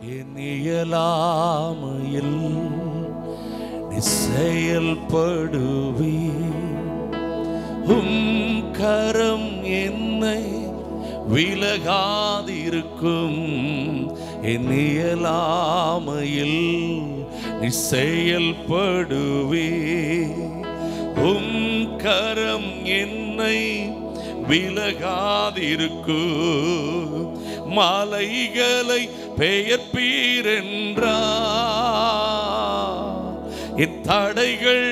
என் இயலாமையில் நீ செயல்படுவி, உம் கரம் என்னை விலகாதிருக்கும். என் இயலாமையில் நீ செயல்படுவி, உம் கரம் என்னை விலகாதிருக்கும். மலைகளை பெயர்ப்பீரென்றார், என் தடைகள்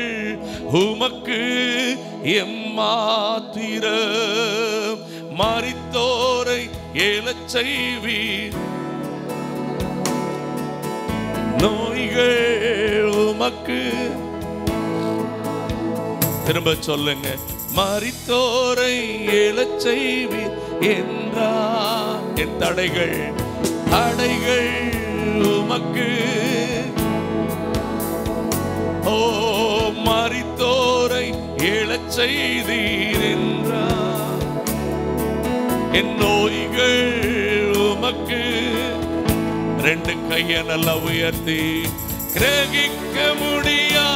உமக்கு எம்மாத்திரம். மரித்தோரை எழச் செய்வீர், நோய்கள் உமக்கு. திரும்ப சொல்லுங்க. மரித்தோரை எழச் செய்வீர் என்றார், என் தடைகள் உமக்கு. ஓ, மரித்தோரை எழச் செய்தீர் என்றார், என் நோய்கள் உமக்கு. ரெண்டு கைய நல்லா உயர்த்தி கிரகிக்க முடியா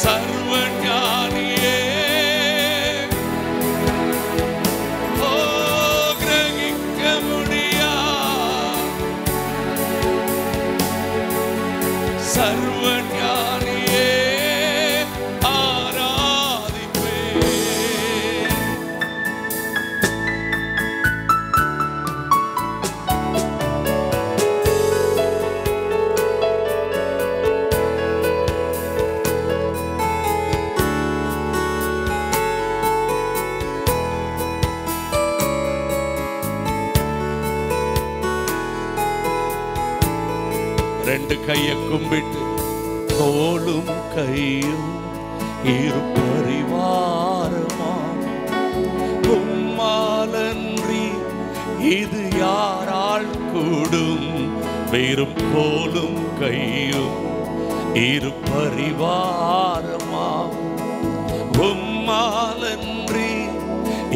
சர்வ ஞானியே, ஓ கிரகிக்க முடியா சர்வ ஞானியே, ஆராதிப்பே. ரெண்டு கைய கும்பிட்டு தோளும் கையும் இரு பரிவாரமா, உம்மாலன்றி இது யாரால் கூடும். வெறும் தோளும் கையும் இரு பரிவாரமா, உம்மாலன்றி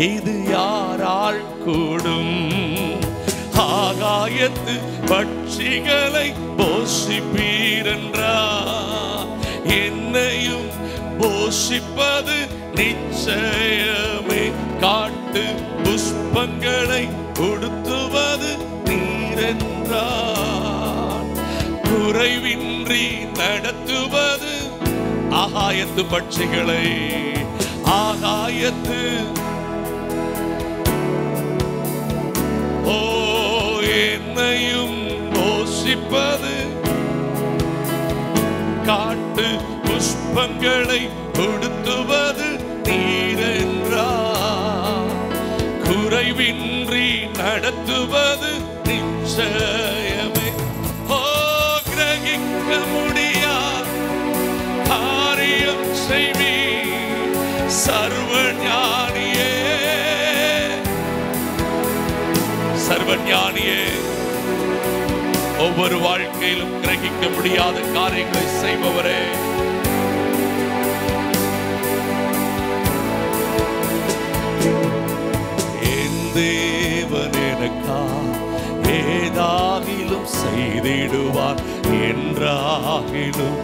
இது யாரால் கூடும். ஆகாயத்து பட்சிகளை போஷிப்பீரென்றார், என்னையும் போஷிப்பது நிச்சயமே. காட்டு புஷ்பங்களை உடுத்துவது நீரென்றார், குறைவின்றி நடத்துவது. ஆகாயத்து பட்சிகளை, ஆகாயத்து என்னையும் போஷிப்பது, காட்டு புஷ்பங்களை கொடுத்துவது நீரென்றார், குறைவின்றி நடத்துவது நிச்சயமே. ஓ கிரகிக்க முடியா காரியம் செய்வீர் சர்வ ஞானியே, சர்வஞானியே. ஒவ்வொரு வாழ்க்கையிலும் கிரகிக்க முடியாத காரியங்களை செய்பவரே, என் தேவன் எனக்கா ஏதாகிலும் செய்திடுவார் என்றாகிலும்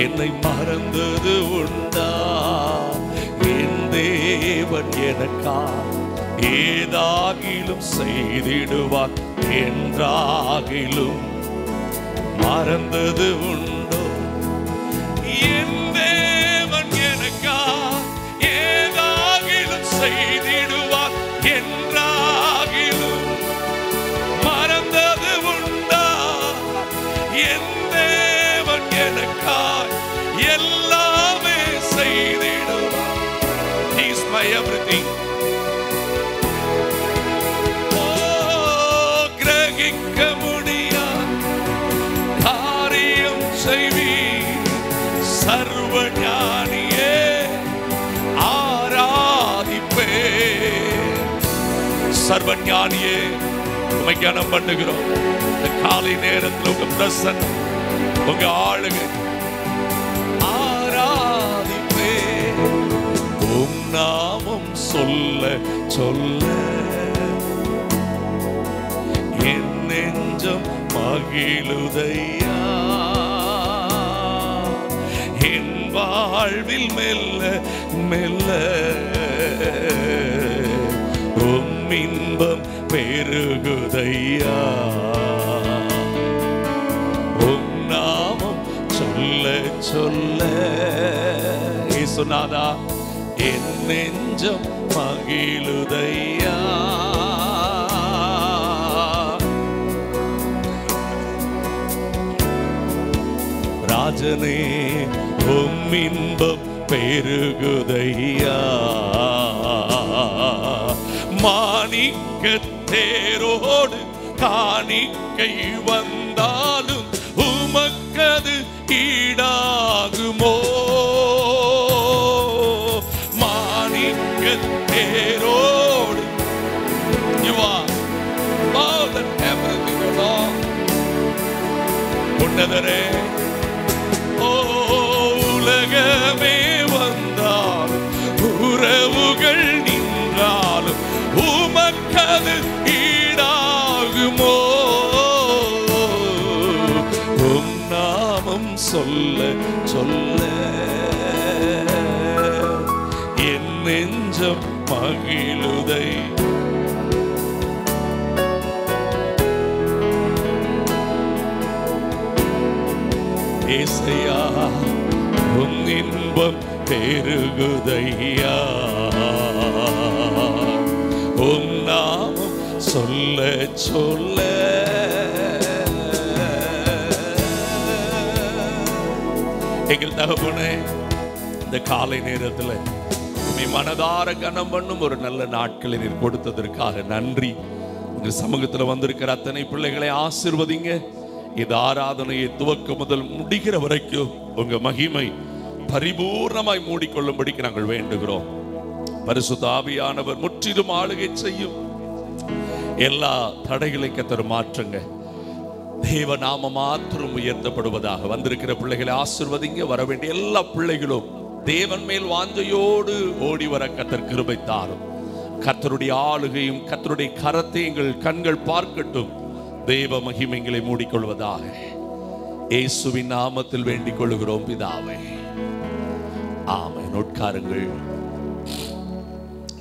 என்னை மறந்தது உண்டா. என் தேவன் எனக்கா ஏதாகிலும் செய்திடுவார் என்றாகிலும் மறந்தது உண்டோ. என் தேவன் எனக்கா ஏதாகிலும் செய்திடுவார் என்றாகிலும் மறந்தது உண்டா. என் தேவன் எனக்கா எல்லாமே செய்திடுவார். He is my everything. சர்வ ஞானியே ஆராதிப்பே. சர்வ ஞானியே உம்மை கனம் பண்ணுகிறோம். இந்த காலை நேரத்தில் உங்க பிரசன்னம், உங்க ஆளுகை ஆராதிப்பே. உம் நாமம் சொல்ல சொல்ல நெஞ்சம் மகிழுதையா. என் வாழ்வில் மெல்ல மெல்ல இன்பம் பெருகுதையா. உம் நாமம் சொல்ல சொல்ல இயேசுநாதா என் நெஞ்சம் மகிழுதையா. ராஜனே உம் இன்பம் பெருகுதையா. மாணிக்க தேரோடு காணிக்கை வந்தாலும் உமக்கது ஈடாகுமோ. மாணிக்க தேரோடு You are more than everything, Lord. உன்னதரே உலகமே வந்தாலும் உறவுகள் நின்றாலும் உமக்கது ஈடாகுமோ. உம் நாமம் சொல்ல சொல்ல என் நெஞ்சம் மகிழுதை. ஏசையா உம் இன்பம் பெருகுதையா. உம் நாமம் சொல்ல சொல்ல எங்கள் தகப்பனே இந்த காலை நேரத்தில் உம்மை மனதார கனம் பண்ணும் ஒரு நல்ல நாட்களை நீர் கொடுத்ததற்காக நன்றி. உங்கள் சமூகத்தில் வந்திருக்கிற அத்தனை பிள்ளைகளை ஆசீர்வதிங்க. இது ஆராதனையை துவக்க முதல் முடிகிற வரைக்கும் உங்க மகிமை பரிபூர்ணமாய் மூடிக்கொள்ளும்படிக்கு நாங்கள் வேண்டுகிறோம். பரிசுத்த ஆவியானவர் முற்றிலும் ஆளுகை செய்யும். எல்லா தடைகளை கர்த்தர் மாற்றுங்க. தேவ நாம மாத்திரம் உயர்த்தப்படுவதாக. வந்திருக்கிற பிள்ளைகளை ஆசீர்வதிங்க. வர வேண்டிய எல்லா பிள்ளைகளும் தேவன் மேல் வாஞ்சையோடு ஓடி வர கர்த்தர் கிருபை தாரும். கர்த்தருடைய ஆளுகையும் கர்த்தருடைய கரத்தை எங்கள் கண்கள் பார்க்கட்டும். தேவ மகிமைகளை மூடிக்கொள்வதாக இயேசுவின் நாமத்தில் வேண்டிக் கொள்கிறோம் பிதாவே, ஆமென். உட்காருங்கள்.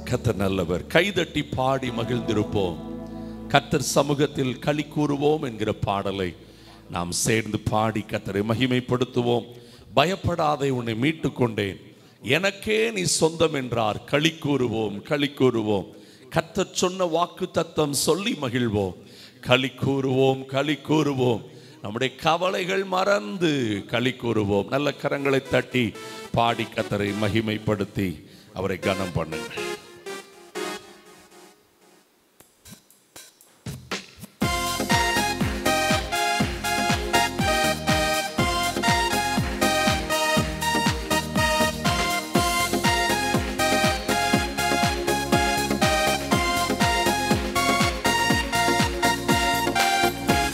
கர்த்தர் நல்லவர். கைதட்டி பாடி மகிழ்ந்திருப்போம். கர்த்தர் சமூகத்தில் களி கூறுவோம் என்கிற பாடலை நாம் சேர்ந்து பாடி கர்த்தரை மகிமைப்படுத்துவோம். பயப்படாதே, உன்னை மீட்டு கொண்டேன், எனக்கே நீ சொந்தம் என்றார். களி கூறுவோம், களி கூறுவோம். கர்த்தர் சொன்ன வாக்கு தத்தம் சொல்லி மகிழ்வோம். களி கூறுவோம், களி கூறுவோம். நம்முடைய கவலைகள் மறந்து களி கூறுவோம். நல்ல கரங்களை தட்டி பாடி கர்த்தரை மகிமைப்படுத்தி அவரை கனம் பண்ணுங்கள்.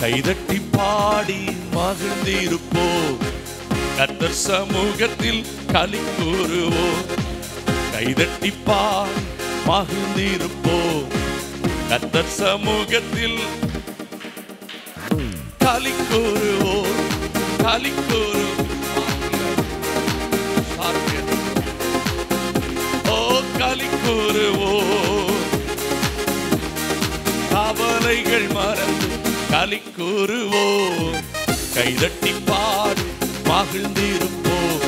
கைதட்டி பாடி மகிழ்ந்திருப்போம். கர்த்தர் சமூகத்தில் களி கூறுவோம். கைதட்டி பாடி மகிழ்ந்திருப்போம். கர்த்தர் சமூகத்தில் களி கூறுவோம். களி களி கூறுவோம். கவலைகள் மறந்து களி கூறுவோம். கைதட்டி பாடி மகிழ்ந்திருப்போம்.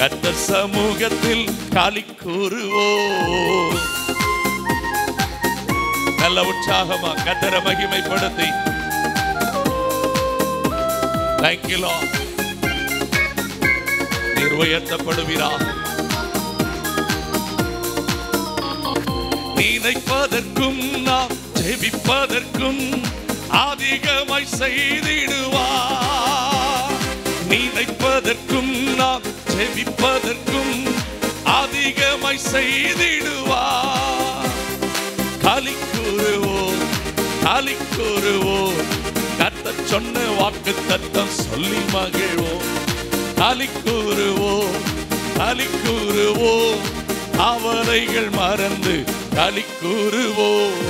கர்த்தர் சமூகத்தில் களி கூறுவோம். நல்ல உற்சாகமா கர்த்தரை மகிமைப்படுத்தி Thank you Lord. நீர் உயர்த்தப்படுவீராக. நினைப்பதற்கும் நாம் ஜெபிப்பதற்கும் அதிகமாய் செய்திடுவார். நினைப்பதற்கும் நாம் ஜெபிப்பதற்கும் அதிகமாய் செய்திடுவார். களி கூறுவோம், களி கூறுவோம். கர்த்தர் சொன்ன வாக்கு தத்தம் சொல்லி மகிழ்வோம். களி கூறுவோம், களி கூறுவோம். கவலைகள் மறந்து களி கூறுவோம்.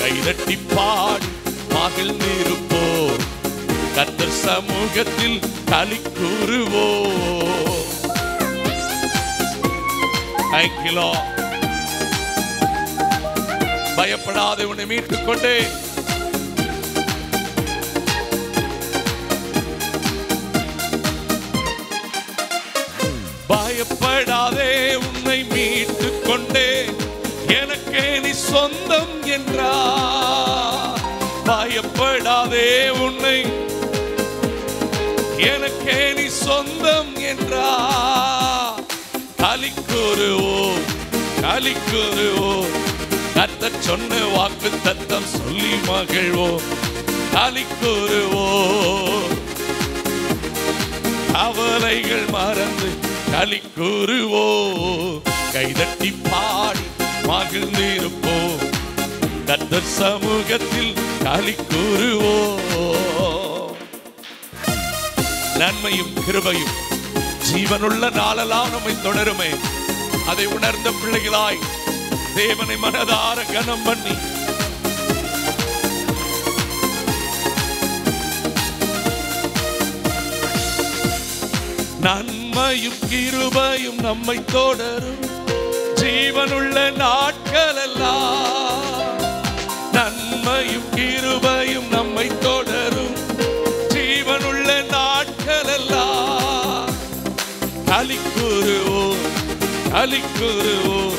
கைதட்டி பாடி மகிழ்ந்திருப்போம். கர்த்தர் சமூகத்தில் களி கூறுவோம். Thank you Lord. பயப்படாதே, உன்னை மீட்டுக் கொண்டே. பயப்படாதே, உன்னை மீட்டுக் கொண்டே, எனக்கே நீ சொந்தம் என்றார். பயப்படாதே, உன்னை எனக்கே நீ சொந்தம் என்றார். களி கூறுவோம், களி கூறுவோம், கர்த்தர் சொன்ன வாக்கு தத்தம் சொல்லி மகிழ்வோம். களி கூறுவோம், கவலைகள் மறந்து களி கூறுவோம். கைதட்டி பாடி மகிழ்ந்திருப்போம். கர்த்தர் சமூகத்தில் களி கூறுவோம். நன்மையும் கிருபையும் ஜீவனுள்ள நாளெல்லாம் நம்மை தொடருமே. அதை உணர்ந்த பிள்ளைகளாய் தேவனை மனதார கனம் பண்ணி நன்மையும் கிருபையும் நம்மை தொடரும் ஜீவனுள்ள நாட்கள் எல்லாம். நன்மையும் கிருபையும் நம்மை தொடரும் ஜீவனுள்ள நாட்கள் எல்லாம். களி கூறுவோம், களி கூறுவோம்,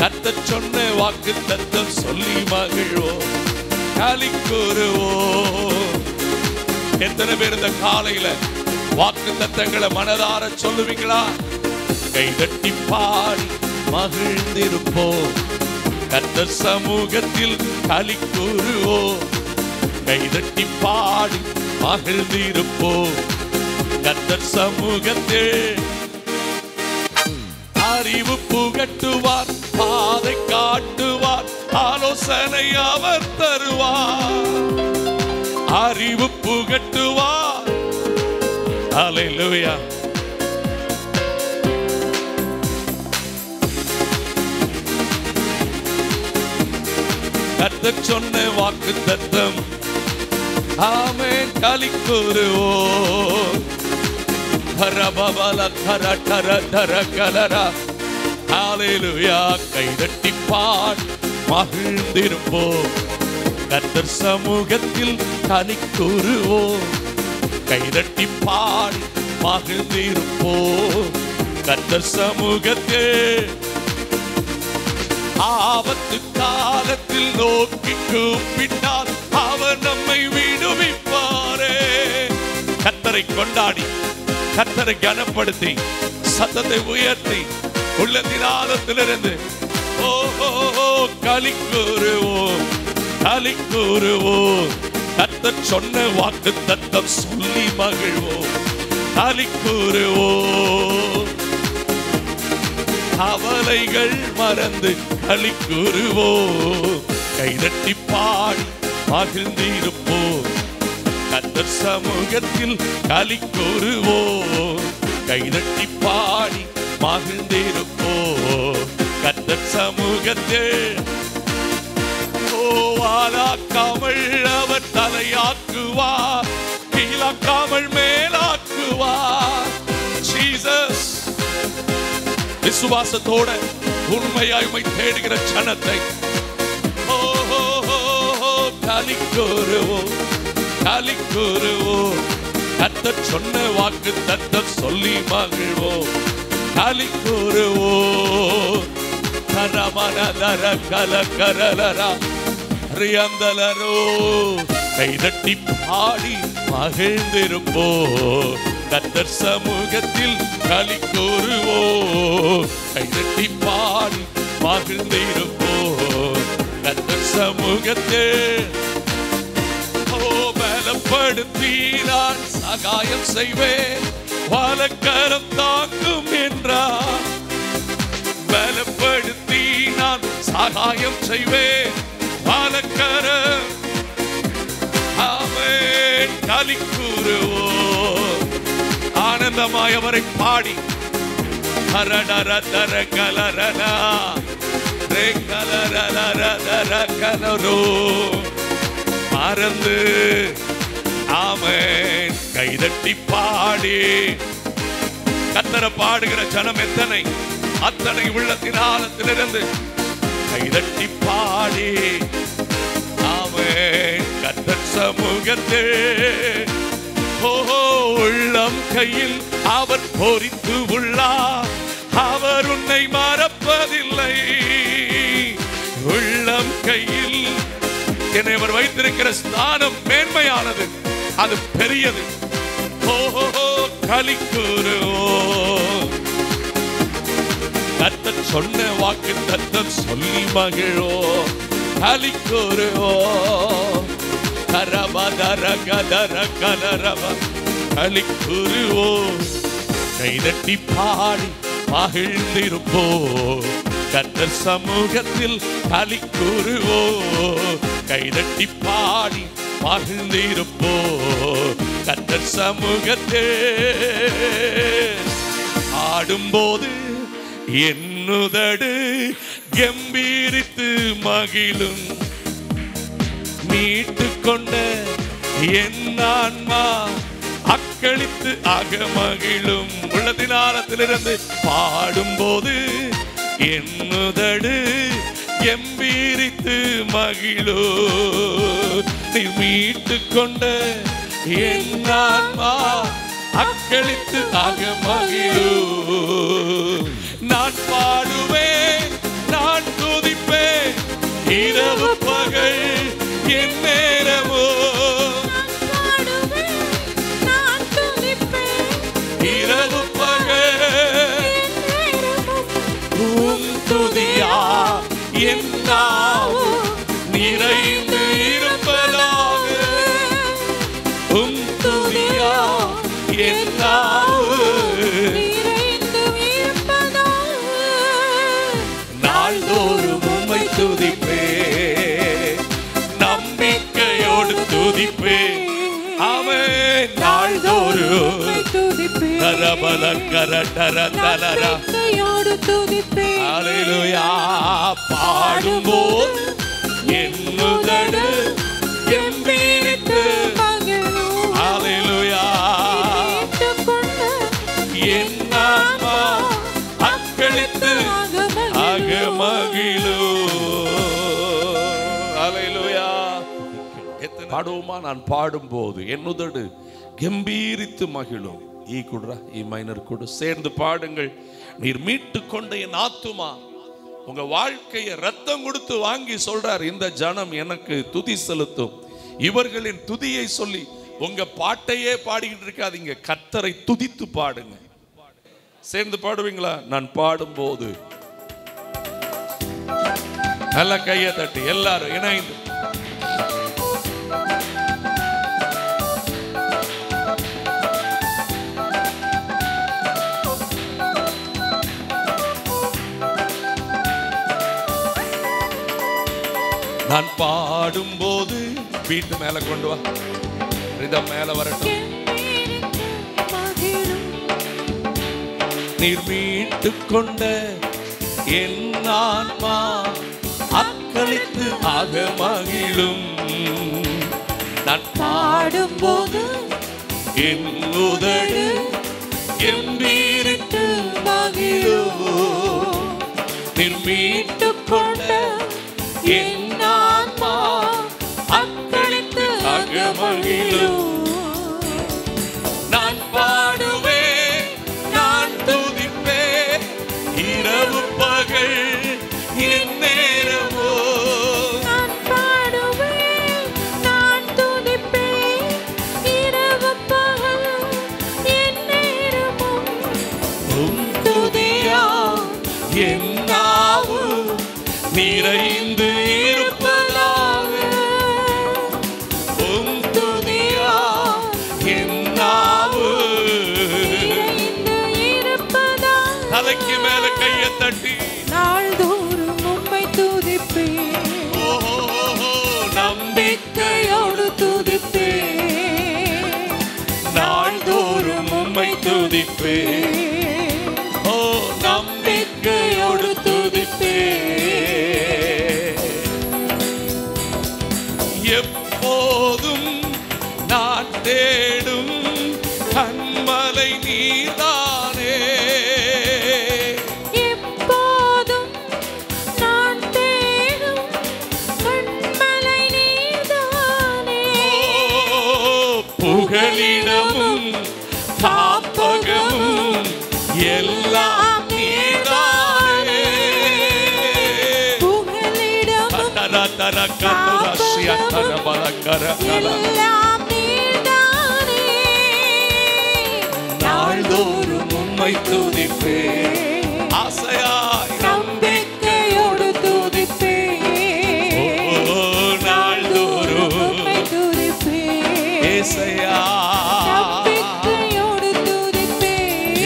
கர்த்தர் சொன்ன வாக்கு தத்தம் சொல்லி மகிழ்வோம். களி கூறுவோம். எத்தனை பேர் இந்த காலையில வாக்கு தத்தங்களை மனதார சொல்லுவீங்களா? கைதட்டி பாடி மகிழ்ந்திருப்போம். கர்த்தர் சமூகத்தில் களி கூறுவோம். கைதட்டி பாடி மகிழ்ந்திருப்போம். கர்த்தர் சமூகத்தில் அறிவு புகட்டுவார், பாதை காட்டுவார், ஆலோசனை அவர் தருவார். அறிவு புகட்டுவார். ஹல்லேலூயா. கர்த்தர் சொன்ன வாக்கு தத்தம் ஆமென். களி கூறுவோம். ஹரபபல கர கர தர கலரா. ஹல்லேலூயா. கைதட்டி பாடி மகிழ்ந்திருப்போம். கர்த்தர் சமூகத்தில் களி கூறுவோம். கைதட்டி பாடி மகிழ்ந்திருப்போம். கர்த்தர் சமூகத்தில் ஆபத்து காலத்தில் நோக்கி கூப்பிட்டால் அவர் நம்மை விடுவிப்பாரே. கர்த்தரை கொண்டாடி, கர்த்தரை கனப்படுத்தி, சத்தத்தை உயர்த்தி, உள்ளத்தின் ஆழத்திலிருந்து ஓஹோ களி கூறுவோம், களி கூறுவோம். கர்த்தர் சொன்ன வாக்கு தத்தம் சொல்லி மகிழ்வோம். களி கூறுவோம். கவலைகள் மறந்து களி கூறுவோம். கைதட்டி பாடி மகிழ்ந்திருப்போம். கர்த்தர் சமூகத்தில் களி கூறுவோம். கைதட்டி பாடி மகிழ்ந்திருப்போம். கர்த்தர் சமூகத்தில் வாழாக்காமல் அவர் தலையாக்குவார், கீழாக்காமல் மேலாக்குவார். ஜீசஸ் விசுவாசத்தோட உண்மையாய் உம்மை தேடுகிற ஜனத்தை களி கூறுவோம், களி கூறுவோம். கர்த்தர் சொன்ன வாக்கு தத்தம் சொல்லி மகிழ்வோம். களி கூறுவோம். கரமனதர கல கரலரா ரியந்தலரோ. கைதட்டி பாடி மகிழ்ந்திருப்போம். கர்த்தர் சமூகத்தில் களி கூறுவோம். கைதட்டி பாடி மகிழ்ந்திருப்போம். கர்த்தர் சமூகத்தில் பலப்படுத்தி நான் சகாயம் செய்வேன், வலக்கரம் தாங்கும் என்றார். பலப்படுத்தி நான் சகாயம் செய்வேன், வலக்கரம். ஆமென். களி கூறுவோம். ஆனந்தமாய் அவரை பாடி ஹரடர தர கலரனா ரே கலரர கலரோ மறந்து ஆமென் கைதட்டி பாடி. கர்த்தரை பாடுகிற ஜனம் எத்தனை, அத்தனை உள்ளத்தின் ஆழத்திலிருந்து கைதட்டி பாடி. ஆமென். கர்த்தர் சமூகத்தில் உள்ளம் கையில் அவர் பொறித்து உள்ளார். அவர் உன்னை மறப்பதில்லை. உள்ளம் கையில் என்னை அவர் வைத்திருக்கிற ஸ்தானம் மேன்மையானது, அது பெரியது. களிக்கூறு கர்த்தர் சொன்ன வாக்கு தத்தம் சொல்லி மகிழோ. களிக்கூறு களிக்கூறுவோ. கைதட்டி பாடி மகிழ்ந்திருப்போ. கர்த்தர் சமூகத்தில் களிக்கூறுவோ. கைதட்டி பாடி மகிழ்ந்திருப்போ. கர்த்தர் சமூகத்தில் ஆடும்போது என்னுதடு கம்பீரித்து மகிழும். மீட்டு கொண்ட என் ஆன்மா அக்களித்து அகமகிழும். உள்ளத்தின் ஆழத்திலிருந்து பாடும்போது என்னுதடு கம்பீரித்து மகிழோ. நீ மீட்டு கொண்ட என் ஆன்மா அக்களித்து அகமகிழோ. நான் பாடுவேன், நான் துதிப்பேன், இரவு பகல் என் நேரமோ. இரவு பகல் உம் துதியா என் நாவும் நிறைந்து இருப்பதாக. உம் துதியா என் நாவும் நாள்தோறும் உம்மை துதிப்பேன், நம்பிக்கையோடு துதிப்பேன். ஆமென். நாள்தோறும் ஹல்லேலூயா. பாடும்போது என்னுதடு கம்பீரித்து ஹல்லேலூயா. என் ஆன்மா அக்களித்து அகமகிழோ. ஹல்லேலூயா. பாடுவோமா? நான் பாடும்போது என்னுதடு கம்பீரித்து மகிழும். ஈ குடுறா, ஈ மைனர் கொடு, சேர்ந்து பாடுங்கள். நீர் மீட்டு கொண்ட என் ஆத்துமா. உங்க வாழ்க்கையை ரத்தம் கொடுத்து வாங்கி சொல்றார், இந்த ஜனம் எனக்கு துதி செலுத்தும். இவர்களின் துதியை சொல்லி உங்க பாட்டையே பாடிக்கிட்டு இருக்காதீங்க, கர்த்தரை துதித்து பாடுங்க. சேர்ந்து பாடுவீங்களா? நான் பாடும்போது நல்ல கையை தட்டி எல்லாரும் இணைந்து நான் பாடும்போது வீட்டு மேல கொண்டு வா, ரிதம் மேல வரட்டும். நீர் மீட்டு கொண்ட என் ஆன்மா அக்களித்து அகமகிழும். நான் பாடும்போது என் உதடு கம்பீரித்து மகிழும். நீர் மீட்டு கொண்ட என் ஆன்மா அக்களித்து அகமகிழும். நான் பாடுவேன், நான் துதிப்பேன், இரவு பகல் என் நேரமோ. நான் பாடுவேன், நான் துதிப்பேன், இரவு பகல் என் நேரமோ. உம் துதியா என் நாவும் நிறைந்து இருப்பதாக. உம் துதியா என் நாவும் நிறைந்து இருப்பதாக. தலைக்கு மேல கையை தட்டி நாள்தோறும் உம்மை துதிப்பேன், நம்பிக்கையோடு துதிப்பேன். நாள்தோறும் உம்மை துதிப்பேன், ஓ நம்பிக்கையோடு துதிப்பேன். எப்போதும் நான் தேடும் எல்லாம் நீர்தானே. நாள்தோறும் உம்மை துதிப்பேன். ஆசையாய் நம்பிக்கையோடு துதிப்பேன். நாள்தோறும் உம்மை துதிப்பேன். ஏசையா நம்பிக்கையோடு துதிப்பேன்.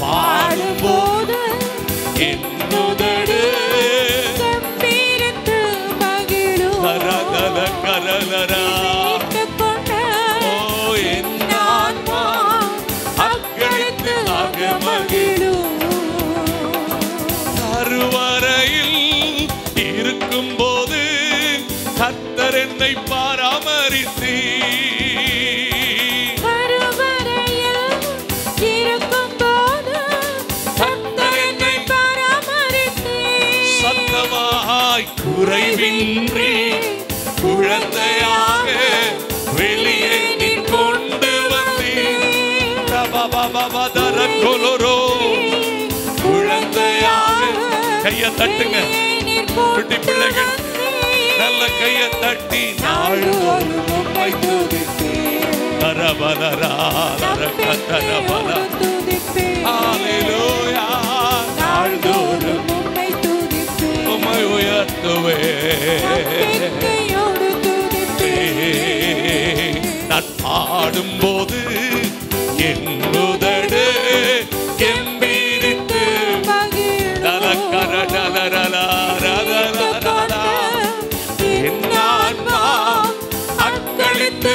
பாடும்போது என் உதடு கம்பீரத்து மகிழும். கரதல கரலரா மீட்டுக்கொண்ட ஓ என் ஆன்மா அக்களித்து மகிழும். கருவறையில் இருக்கும் போது கர்த்தர் என்னை பராமரித்தீர். கருவறையில் இருக்கும்போது கர்த்தர் என்னை பராமரித்தீர். சத்தமாய் குறைவின்றி குழந்தையாக வெளியே நீ கொண்டு வந்தீர். ரபபபபதர கொலரோ குழந்தையாக கையை தட்டுங்க குட்டி பிள்ளைகள், நல்ல கையை தட்டி நாள்தோறும் உம்மை துதிப்பேன். தரபலரா தரபலரா ஹalleluya. நாள்தோறும் உம்மை துதிப்பேன். உம்மை உயர்த்துவேன். நம்பிக்கையோடு துதிப்பேன். நான் பாடும்போது என் உதடு கெம்பீரித்து தலக்கரடலரலரலரலரலா என் ஆன்மா அக்களித்து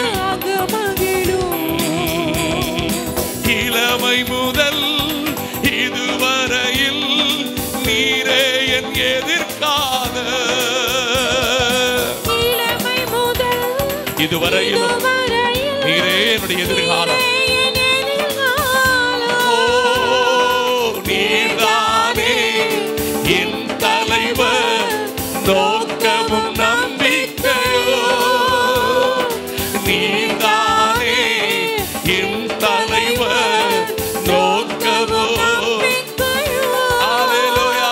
இளமை முதல் இதுவரையில் நீரே என் எதிர்கால இதுவரையிலும் நீரே என்னுடைய எதிர்காலம். ஓ நீர்தானே என் தலைவர் நோக்கமும் நம்பிக்கையோ. நீர்தானே என் தலைவர் நோக்கமோ. ஹalleluya.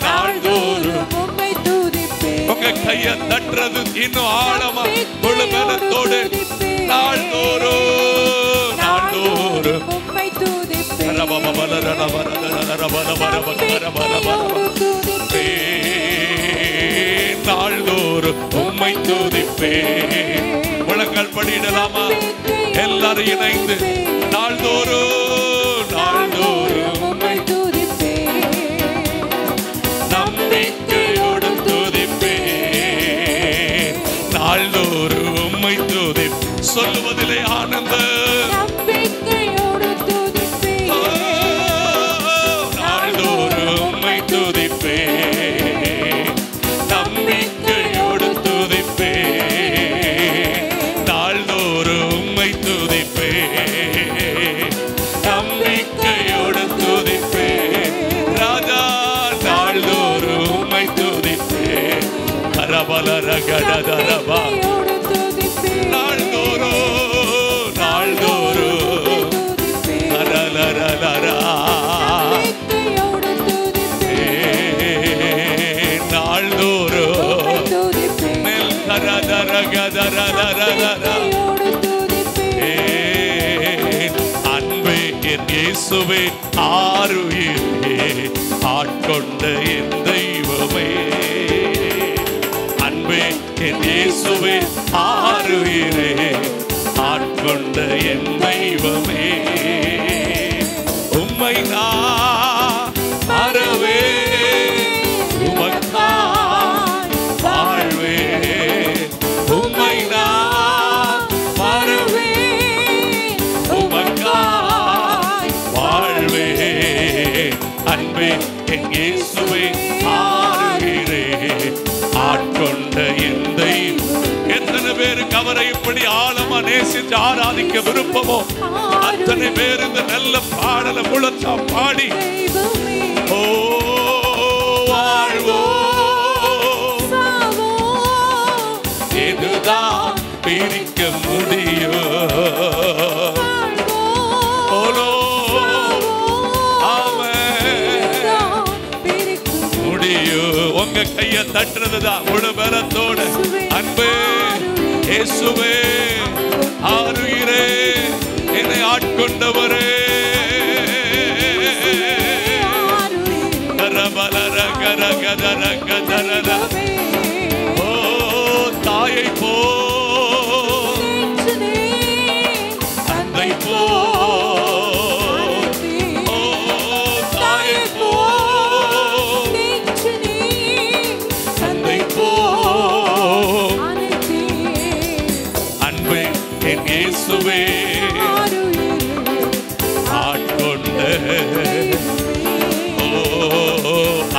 நாள்தோறும் உங்க கையை தட்டுறது இன்னும் ஆழமா முழு பலத்தோடு நாள்தோறும் நாள்தோறும் நாள்தோறும் உம்மை துதிப்பேன். முழங்கால் படியிடலாமா? எல்லாரும் இணைந்து நாள்தோறும் நாள்தோறும் உம்மை நம்பிக்கையோடு துதிப்பேன். நாள்தோறும் உம்மை துதிப்பேன். சொல்லுவதிலே ஆனந்த நாள்தோறும் உம்மை துதிப்பேன். நம்பிக்கையோடு துதிப்பேன். நாள்தோறும் உம்மை துதிப்பேன். நம்பிக்கையோடு துதிப்பேன். ராஜா நாள்தோறும் உம்மை துதிப்பேன். கரபலரகடதரபா நாள்தோறும் நாள்தோறும் கரலரலரா நாள்தோறும் மேல் கரதரகதரலரலரா அன்பே என் இயேசுவே ஆருயிரே ஆட்கொண்ட என் தெய்வமே. அன்பே என் இயேசுவே ஆருயிரே ஆட்கொண்ட என் தெய்வமே. உம்மை நான் மறவே உமக்காய் வாழ்வே. உம்மை நான் மறவே உமக்காய் வாழ்வே. அன்பே என் இயேசுவே ஆருயிரே ஆட்கொண்ட என் தெய்வம். எத்தனை பேருக்கு அவரை இப்படி ஆழமா நேசித்து ஆராதிக்க விருப்பமோ அத்தனை பேர் இந்த நல்ல பாடல முழச்சா பாடி ஓ வாழ்வோ இதுதான் பிரிக்க முடியும். முடியும். உங்க கையை தட்டுறது அதுதான் முழு பலத்தோட அன்பே இயேசுவே ஆருயிரே என்னை ஆட்கொண்டவரே கரபலர கரகதர கதரர ஓ தாயை போ அன்னை போ ஓ தாயை போ அன்னை போ அன்பே என் இயேசுவே ஆட்கொண்ட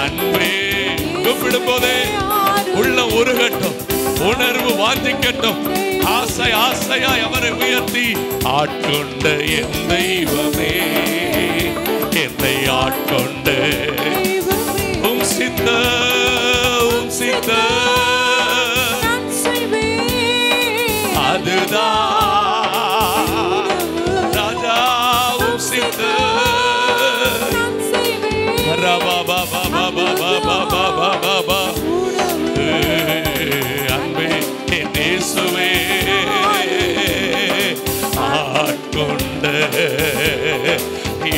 அன்பே கூப்பிடும் போதே உள்ள உருகட்டும், உணர்வு வாஞ்சிக்கட்டும், ஆசை ஆசையாய் அவரை உயர்த்தி ஆட்கொண்ட என் தெய்வமே என்னை ஆட்கொண்ட உம் சித்த அதுதான் ராஜா உம் சித்த அன்பே என் இயேசுவே ஆட்கொண்ட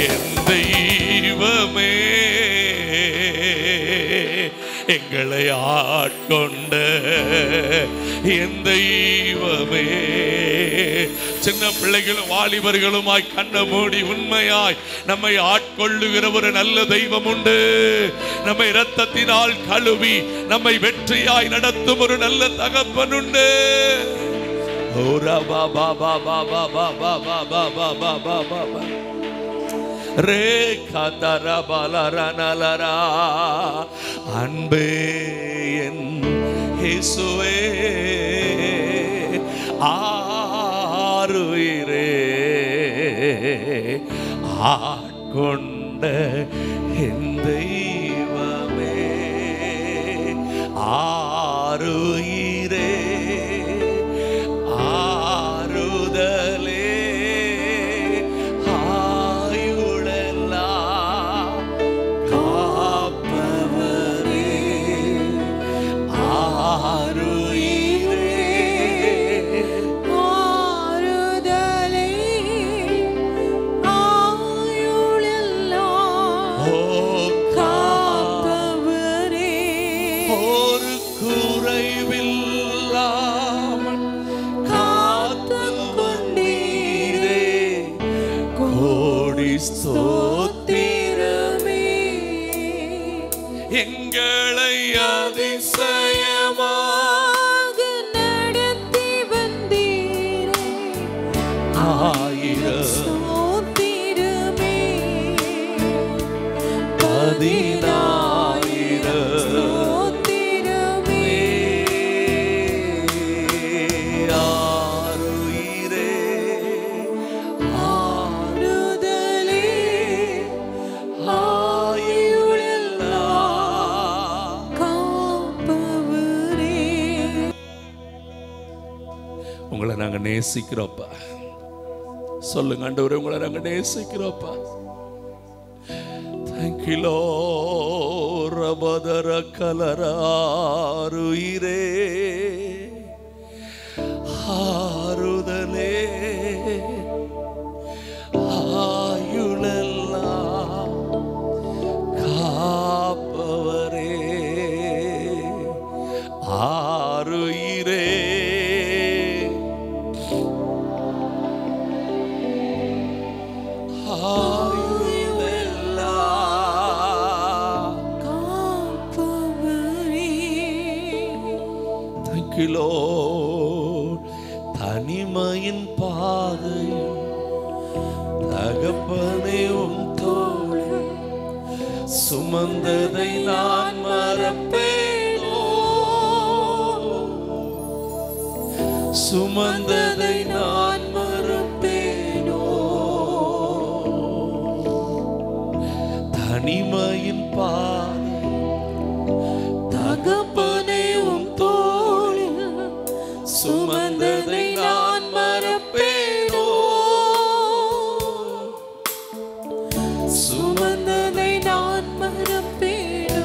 என் தெய்வமே எங்களை ஆட்கொண்ட என் தெய்வமே. சின்ன பிள்ளைகளும் வாலிபர்களுமாய் கண்ண மூடி உண்மையாய் நம்மை ஆட்கொள்ளுகிற ஒரு நல்ல தெய்வம் உண்டு. நம்மை இரத்தத்தினால் கழுவி நம்மை வெற்றியாய் நடத்தும் ஒரு நல்ல தகப்பன் உண்டு. ரே கதர பலரனலரா அன்பே என் இயேசுவே ஆருயிரே ஆட்கொண்ட என் தெய்வமே ஆருயிரே ஆறுதலே ஆயுளெல்லாம் காப்பவரே ஆருயிரே ஆறுதலே ஆயுளெல்லாம் காப்பவரே ஒரு குறைவில்லாமல் காத்துக் கொண்டீரே கோடி ஸ்தோத்திரமே எங்களை அதிசயமாக நடத்தி வந்தீரே ஆயிரம் ஸ்தோத்திரமே 10,000 ஸ்தோத்திரமே ஆருயிரே ஆறுதலே ஆயுளெல்லாம் காப்பவரே. உங்களை நாங்க நேசிக்கிறோப்பா. சொல்லுங்க ஆண்டவரே, உங்களை நாங்க நேசிக்கிறோப்பா. Thank you Lord. ரபதர கலராருயிரே ஆறுதலே ஆயுளெல்லாம் காப்பவரே ஆருயிரே ஆயுளெல்லாம் காப்பவரே. Thank you Lord. தனிமையின் பாதையில் தகப்பனே உம் தோளில் சுமந்ததை நான் மறப்பேனோ சுமந்ததை நான் மறப்பேனோ தனிமையின் பாதை தகப்பனே உம் தோளில் சுமந்ததை நான் மறப்பேனோ சுமந்ததை நான் மறப்பேனோ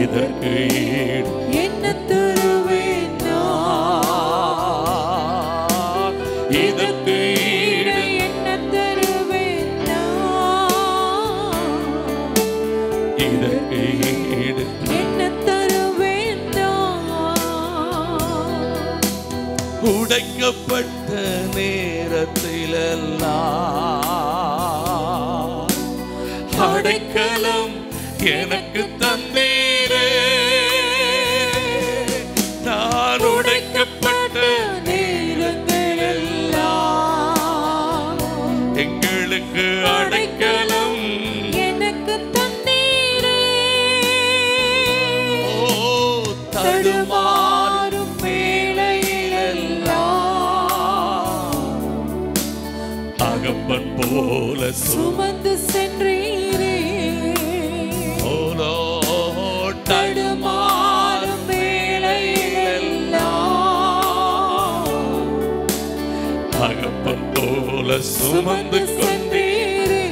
இதற்கு ஈடு என்ன தருவேன் நான்? இதற்கு ஈடு என்ன தருவேன் நான்? இதற்கு ஈடு என்ன தருவேன் நான்? உடைக்கப்பட்ட நேரத்திலெல்லாம் அடைக்கலம் எனக்கு தந்தீரே. நான் உடைக்கப்பட்ட நேரங்களெல்லாம் எங்களுக்கு அடைக்கலம் எனக்கு தந்தீரே. ஓ தடுமாறும் வேளையிலெல்லாம் அகப்பன் போல சுமந்து சென்றீரே. தடுமாறும் வேளையிலெல்லாம் அகப்பன் போல சுமந்து சென்றீரே.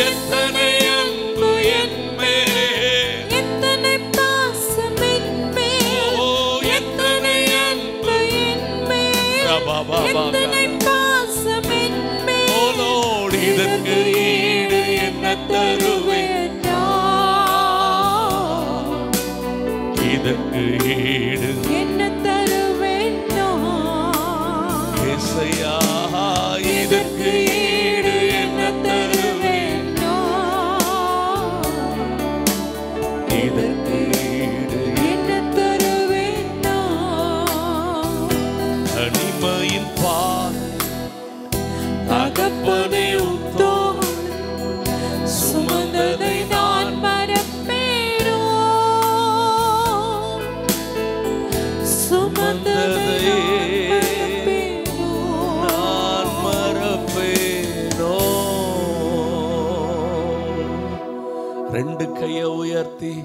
எத்தனை அன்பு என் மேலே, எத்தனை பாசம் என் மேல், எத்தனை அன்பு என் மேல், எத்தனை பாசம் என் மேல். ஓலோடு இதற்கு ஈடு என்ன தருவேன் நான்? இதற்கு ஈடு என்ன தருவேன் நான்? இசையா இதற்கு ஈடு என்ன தருவேன் நான்? இதற்கு ஈடு என்ன தருவேன் நான்? தனிமையின் பால் தகப்பனே உம் தோள் சுமந்ததை நான் மறப்பேனோ? சுமந்ததை நான் மறப்பேனோ. ரெண்டு கையை உயர்த்தி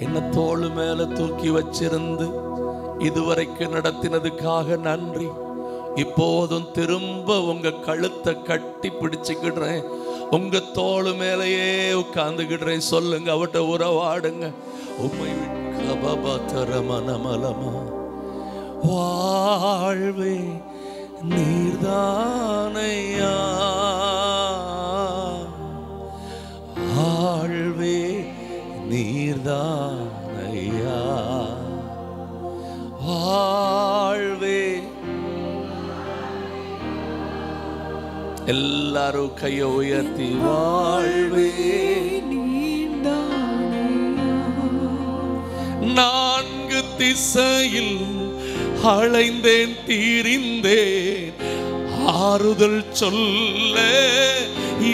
என்ன தோள் மேல தூக்கி வச்சிருந்து இதுவரைக்கும் நடத்தினதுக்காக நன்றி. இப்போதும் திரும்ப உங்க கழுத்தை கட்டி பிடிச்சுக்கிடுறேன், உங்க தோள் மேலேயே உட்கார்ந்துக்கிடுறேன். சொல்லுங்க, அவட்ட உறவாடுங்க. உம்மை மனமலமா வாழ்வே நீர்தானையா, வாழ்வே நீர்தானையா, வாழ்வே. எல்லாரும் கையை உயர்த்தி வாழ்வே. நான்கு திசையில் அலைந்தேன் தீரிந்தேன், ஆறுதல் சொல்ல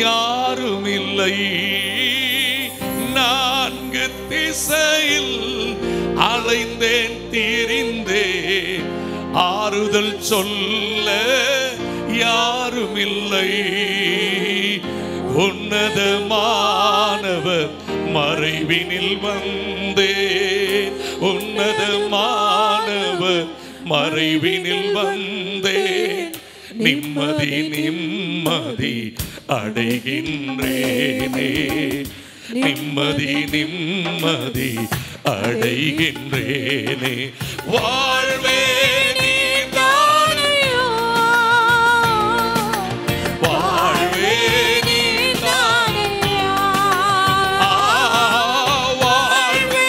யாரும் இல்லை. நான்கு திசையில் அலைந்தேன் தீரிந்தேன், ஆறுதல் சொல்ல யாரும் இல்லை. உன்னதமானவர் மறைவினில் வந்தேன், உன்னதமானவர் மறைவினில் வந்தேன். நிம்மதி நிம்மதி அடைகின்றேனே, நிம்மதி நிம்மதி அடைகின்றேனே. வாழ்வே நீதானையா, வாழ்வே நீதானையா, வாழ்வே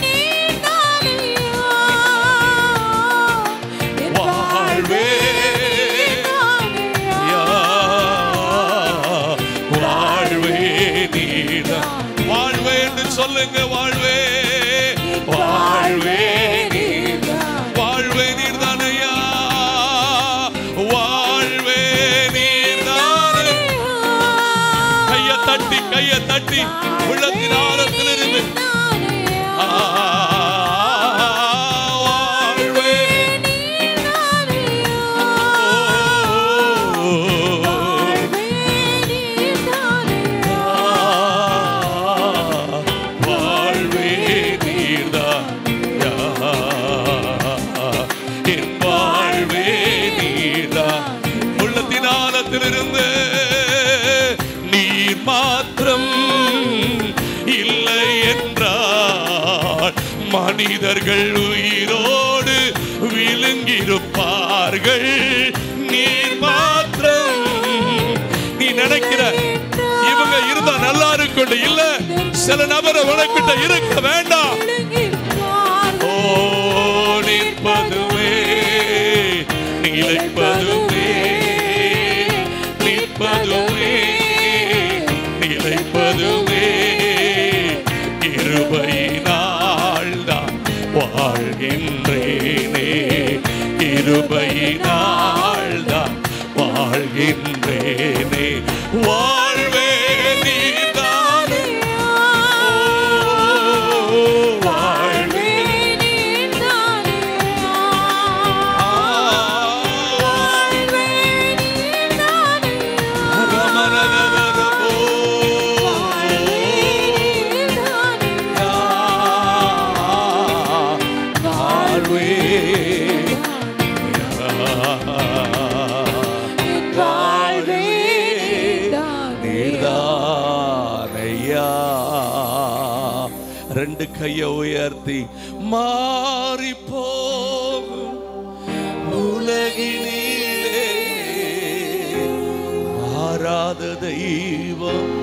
நீதானையா, என் வாழ்வே நீதானையா, வாழ்வே நீதான். வாழ்வே என்று சொல்லுங்க, வாழ்வே வாழ்வே வாழ்வே நீர்தானையா, வாழ்வே நீர்தானே. கையை தட்டி கையை தட்டி உள்ளத்தின் ஆழத்திலிருந்து வாழ்வே வாழ்வே நீர்தான், என் வாழ்வே நீர்தான். உள்ளத்தின் ஆழத்திலிருந்து நீர் மாத்திரம் மனிதர்கள் உயிரோடு விழுங்கியிருப்பார்கள். நீர் மாத்திரம். நீ நினைக்கிற இவங்க இருந்தா நல்லா இருக்கும் இல்ல, சில நபரை உனக்கிட்ட இருக்க வேண்டாம். ஓ நிற்பதுமே நிலைப்பதுமே நிற்பதுமே நிலைப்பதுமே கிருபையினால் தான் வாழ்கின்றேனே. கிருபையினால் தான் வாழ்கின்றேனே. வாழ்வே நீதானே. வாழ்வே நீதானே. வாழ்வே நீதானே. ரமணரரரோ. வாழ்வே நீதானே. வாழ்வே ரெண்டு கையை உயர்த்தி மாறி போகும் உலகினிலே மாறாத தெய்வம்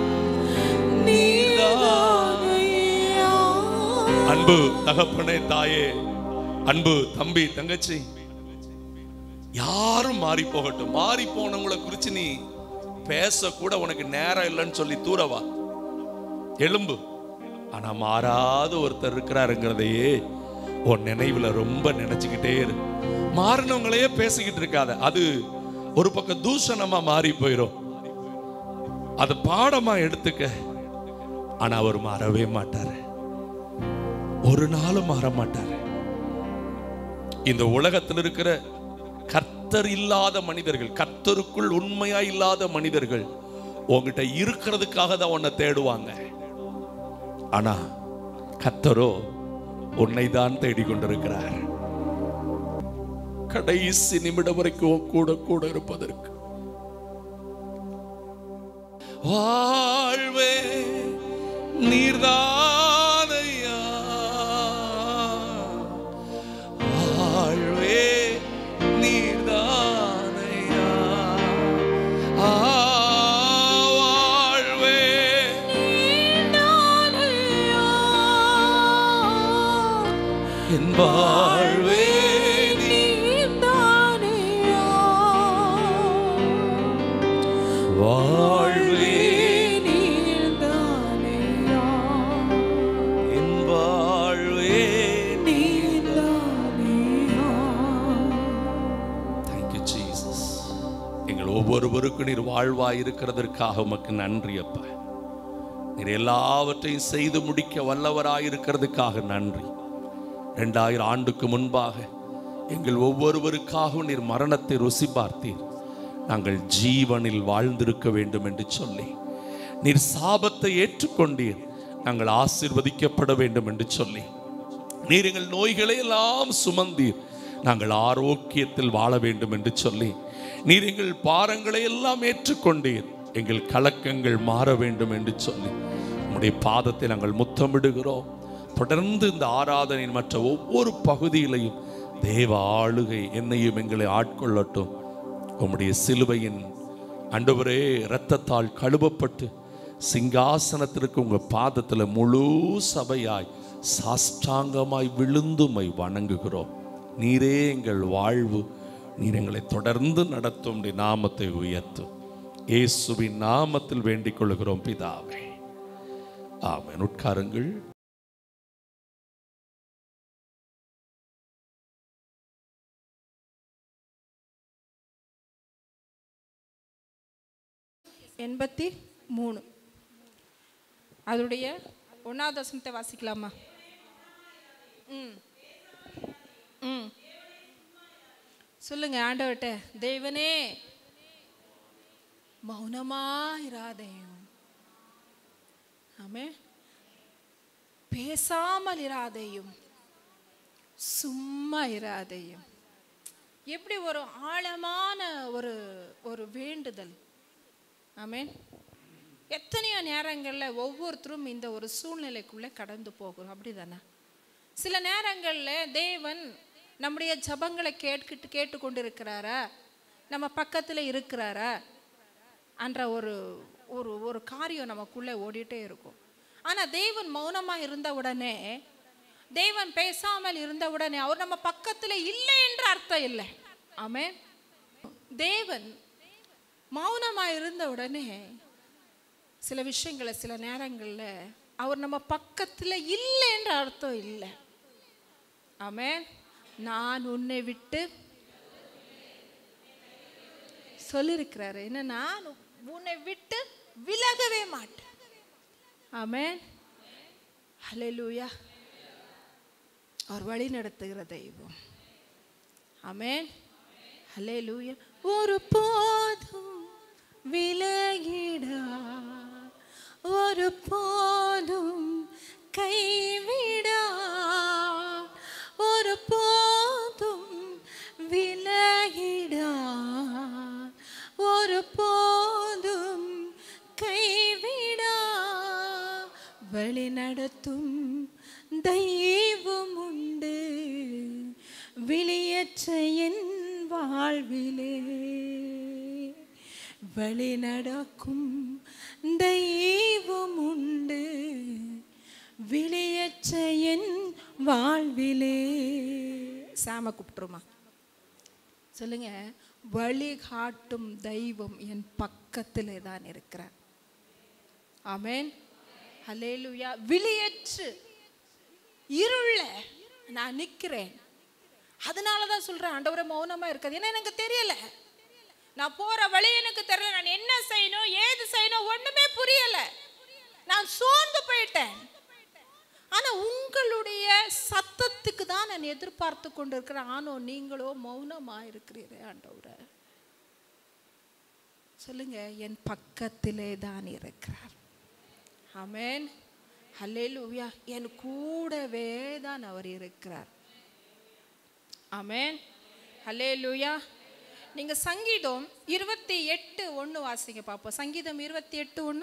நீதானையா. அன்பு தகப்பனே தாயே, அன்பு தம்பி தங்கச்சி, யாரும் மாறி போகட்டும். மாறி போனவங்களை குறிச்சு நீ பேச கூட உனக்கு நேரம் இல்லைன்னு சொல்லி தூரவா எலும்பு. ஆனா மாறாத ஒருத்தர் இருக்கிறாருங்கிறதையே உன் நினைவுல ரொம்ப நினைச்சுக்கிட்டே இரு. மாறினவங்களையே பேசிக்கிட்டு இருக்காத, அது ஒரு பக்கம் தூஷணமா மாறி போயிடும். அது பாடமா எடுத்துக்க. ஆனா அவர் மாறவே மாட்டாரு, ஒரு நாளும் மாற மாட்டாரு. இந்த உலகத்தில் இருக்கிற கர்த்தர் இல்லாத மனிதர்கள், கர்த்தருக்குள் உண்மையா இல்லாத மனிதர்கள் உங்ககிட்ட இருக்கிறதுக்காக தான் உன்னை தேடுவாங்க. ஆனா கர்த்தரோ உன்னை தான் தேடிக்கொண்டிருக்கிறார். கடைசி நிமிடம் வரைக்கும் கூட கூட இருப்பதற்கு. வாழ்வே நீர்தானையா. வாழ்வே நீர்தானையா. வாழ்வே நீர்தானையா. என் வாழ்வே நீர்தானையா. வாழ்வே நீர்தானையா. என் வாழ்வே நீர்தானையா. Thank you Jesus. எங்கள் ஒவ்வொருவருக்கும் நீர் வாழ்வாய் இருக்கிறதற்காக உமக்கு நன்றி அப்பா. நீர் எல்லாவற்றையும் செய்து முடிக்க வல்லவராய் இருக்கிறதுக்காக நன்றி. 2000 ஆண்டுக்கு முன்பாக எங்கள் ஒவ்வொருவருக்காகவும் நீர் மரணத்தை ருசி பார்த்தீர். நாங்கள் ஜீவனில் வாழ்ந்திருக்க வேண்டும் என்று சொல்லி நீர் சாபத்தை ஏற்றுக்கொண்டீர். நாங்கள் ஆசீர்வதிக்கப்பட வேண்டும் என்று சொல்லி நீர் எங்கள் நோய்களை எல்லாம் சுமந்தீர். நாங்கள் ஆரோக்கியத்தில் வாழ வேண்டும் என்று சொல்லி நீர் எங்கள் பாரங்களை எல்லாம் ஏற்றுக்கொண்டீர். எங்கள் கலக்கங்கள் மாற வேண்டும் என்று சொல்லி உம்முடைய பாதத்தை நாங்கள் முத்தமிடுகிறோம். தொடர்ந்து இந்த ஆராதனையின் மற்ற ஒவ்வொரு பகுதியிலையும் தேவ ஆளுகை என்னையும் எங்களை ஆட்கொள்ளட்டும். உம்முடைய சிலுவையின் ஆண்டவரே இரத்தத்தால் கழுவப்பட்டு சிங்காசனத்திற்கு உங்க பாதத்துல முழு சபையாய் சாஷ்டாங்கமாய் விழுந்துமை வணங்குகிறோம். நீரே எங்கள் வாழ்வு. நீர் எங்களை தொடர்ந்து நடத்தும் நாமத்தை உயர்த்தும். இயேசுவின் நாமத்தில் வேண்டிக் கொள்கிறோம் பிதாவே, ஆமென். உட்காருங்கள். எண்பத்தி 3 அதோடைய 1வது வசனத்தை வாசிக்கலாமா? சொல்லுங்க ஆண்டவர்கிட்ட, தேவனே மௌனமாயிராதையும், ஆமே, பேசாமல் இராதையும், சும்மா இராதையும். எப்படி ஒரு ஆழமான ஒரு வேண்டுதல். ஆமென். எத்தனையோ நேரங்களில் ஒவ்வொருத்தரும் இந்த ஒரு சூழ்நிலைக்குள்ளே கடந்து போகிறோம், அப்படி தானே? சில நேரங்களில் தேவன் நம்முடைய ஜபங்களை கேட்டு கொண்டிருக்கிறாரா, நம்ம பக்கத்தில் இருக்கிறாரா என்ற ஒரு ஒரு ஒரு காரியம் நமக்குள்ளே ஓடிட்டே இருக்கும். ஆனால் தேவன் மௌனமாக இருந்த உடனே, தேவன் பேசாமல் இருந்த உடனே அவர் நம்ம பக்கத்தில் இல்லை என்ற அர்த்தம் இல்லை. ஆமென். தேவன் மௌனமாக இருந்த உடனே சில விஷயங்களை, சில நேரங்களில் அவர் நம்ம பக்கத்தில் இல்லை என்ற அர்த்தம் இல்லை. ஆமென். நான் உன்னை விட்டு சொல்லியிருக்கிறாரு, என்ன, நான் உன்னை விட்டு விலகவே மாட்டேன். ஆமென். ஹல்லேலூயா. அவர் வழி நடத்துகிற தெய்வம். ஆமென். ஹல்லேலூயா. ஒரு போதும் விலகிடா, ஒரு போதும் கைவிடா, ஒரு போதும் விலகிடா, ஒரு போதும் கைவிடா. வழி நடத்தும் தெய்வம் உண்டு விழியற்ற என் வாழ்விலே, வழி நடக்கும் தெய்வம் உண்டு விழியற்ற என் வாழ்விலே. சாம கூப்பிட்டுருமா, சொல்லுங்க. வழிகாட்டும் தெய்வம் என் பக்கத்திலே தான் இருக்கிறார். ஆமென். ஹல்லேலூயா. விழியற்று இருள நான் நிற்கிறேன். அதனால தான் சொல்றேன், ஆண்டவரே மௌனமா இருக்காது. ஏன்னா எனக்கு தெரியல, நான் போற வழி எனக்கு தெரியல, நான் என்ன செய்யணும் ஏது செய்யணும் ஒண்ணுமே புரியல, நான் சோர்ந்து போயிட்டேன். ஆனா உங்களுடைய சத்தத்துக்கு தான் நான் எதிர்பார்த்து கொண்டு இருக்கிறேன். ஆனோ நீங்களோ மௌனமா இருக்கிறீரே ஆண்டவரே. சொல்லுங்க, என் பக்கத்திலே தான் இருக்கிறார். ஆமென். ஹல்லேலூயா. என் கூடவே தான் அவர் இருக்கிறார். ஆமென். ஹல்லேலூயா. நீங்க சங்கீதம் 28:1 வாசிங்க பாப்போம். சங்கீதம் 28:1.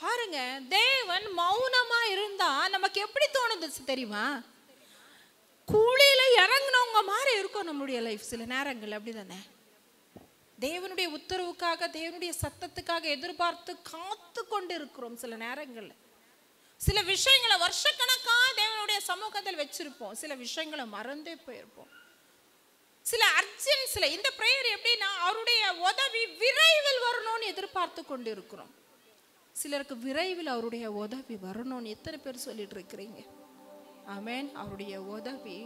பாருங்க, தேவன் மௌனமா இருந்தா நமக்கு எப்படி தோணுது தெரியுமா? கூலியில இறங்கினவங்க மாதிரி இருக்கும் நம்மளுடைய லைஃப். சில நேரங்கள் அப்படிதானே? தேவனுடைய உத்தரவுக்காக, தேவனுடைய சத்தத்துக்காக எதிர்பார்த்து காத்து கொண்டு இருக்கிறோம். சில நேரங்கள்ல சில விஷயங்களை வருஷக்கணக்காக தேவனுடைய சமூகத்தில் வச்சிருப்போம், சில விஷயங்களை மறந்தே போயிருப்போம். சில அர்ஜென்ட்ஸ்ல இந்த பிரேயர் எப்படின்னா, அவருடைய உதவி விரைவில் வரணும்னு எதிர்பார்த்து கொண்டு இருக்கிறோம். சிலருக்கு விரைவில் அவருடைய உதவி வரணும்னு எத்தனை பேர் சொல்லிட்டு இருக்கிறீங்க? ஆமென். அவருடைய உதவி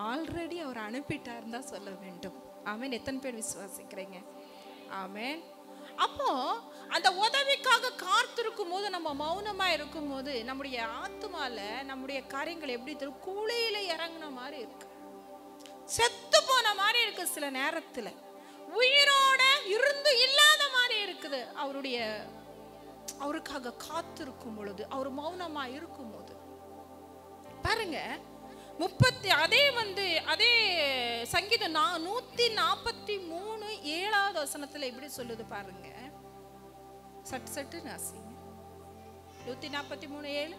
ஆல்ரெடி அவர் அனுப்பிட்டாருன்னு தான் சொல்ல வேண்டும். ஆமென். எத்தனை பேர் விசுவாசிக்கிறீங்க? ஆமென். அப்போ அந்த உதவிக்காக காத்திருக்கும் போது, நம்ம மௌனமா இருக்கும் போது, நம்முடைய ஆத்துமால நம்முடைய காரியங்கள் எப்படி தெரியும்? கூலையில இறங்கின மாதிரி இருக்கு, செத்து போன மாதிரி இருக்கு. சில நேரத்துல உயிரோட இருந்து இல்லாத மாதிரி இருக்குது. அவருக்காக காத்திருக்கும் பொழுது, அவர் மௌனமா இருக்கும் போது பாருங்க. அதே சங்கீதம் 143:7 இப்படி சொல்லுது பாருங்க. சட்டு நாசிங்க. 143:7.